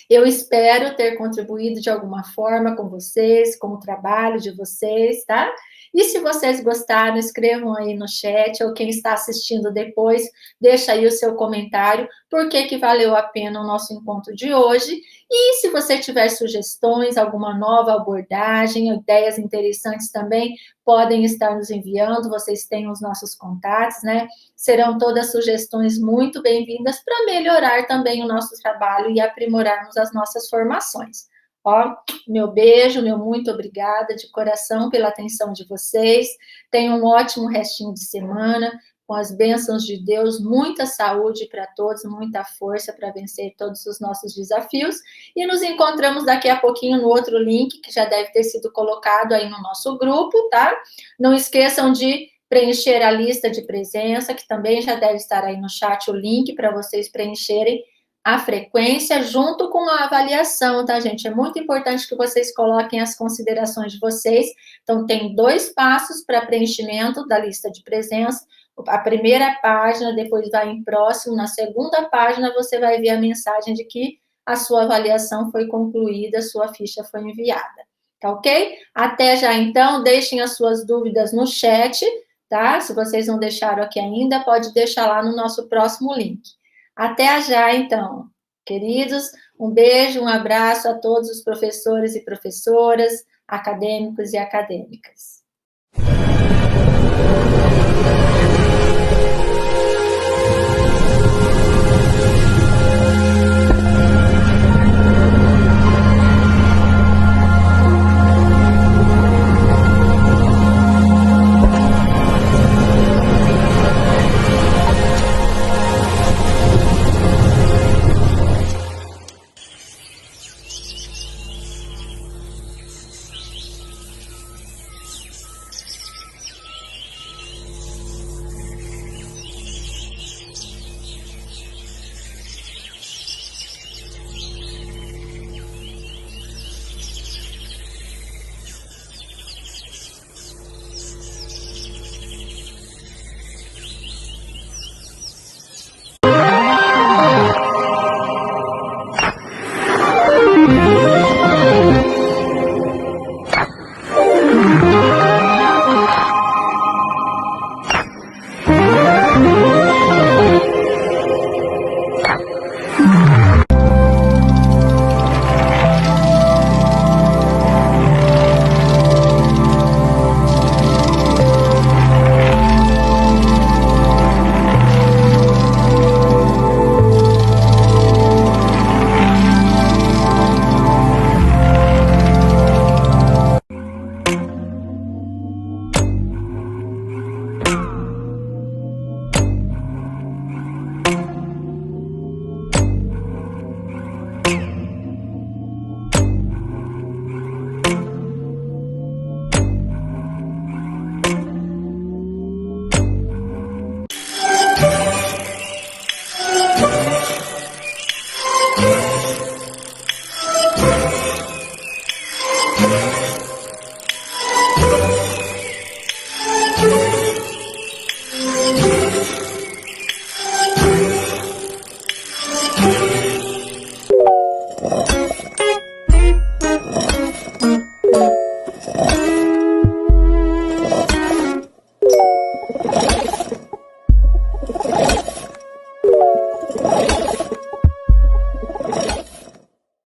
Eu espero ter contribuído de alguma forma com vocês, com o trabalho de vocês, tá? E se vocês gostaram, escrevam aí no chat, ou quem está assistindo depois, deixa aí o seu comentário, por que valeu a pena o nosso encontro de hoje. E se você tiver sugestões, alguma nova abordagem, ideias interessantes também, podem estar nos enviando, vocês têm os nossos contatos, né? Serão todas sugestões muito bem-vindas para melhorar também o nosso trabalho e aprimorarmos as nossas formações. Ó, meu beijo, meu muito obrigada de coração pela atenção de vocês. Tenham um ótimo restinho de semana, com as bênçãos de Deus, muita saúde para todos, muita força para vencer todos os nossos desafios. E nos encontramos daqui a pouquinho no outro link, que já deve ter sido colocado aí no nosso grupo, tá? Não esqueçam de preencher a lista de presença, que também já deve estar aí no chat o link para vocês preencherem a frequência junto com a avaliação, tá, gente? É muito importante que vocês coloquem as considerações de vocês. Então, tem 2 passos para preenchimento da lista de presença. A primeira página, depois vai em próximo. Na segunda página, você vai ver a mensagem de que a sua avaliação foi concluída, a sua ficha foi enviada. Tá ok? Até já, então. Deixem as suas dúvidas no chat, tá? Se vocês não deixaram aqui ainda, pode deixar lá no nosso próximo link. Até já, então, queridos. Um beijo, um abraço a todos os professores e professoras, acadêmicos e acadêmicas.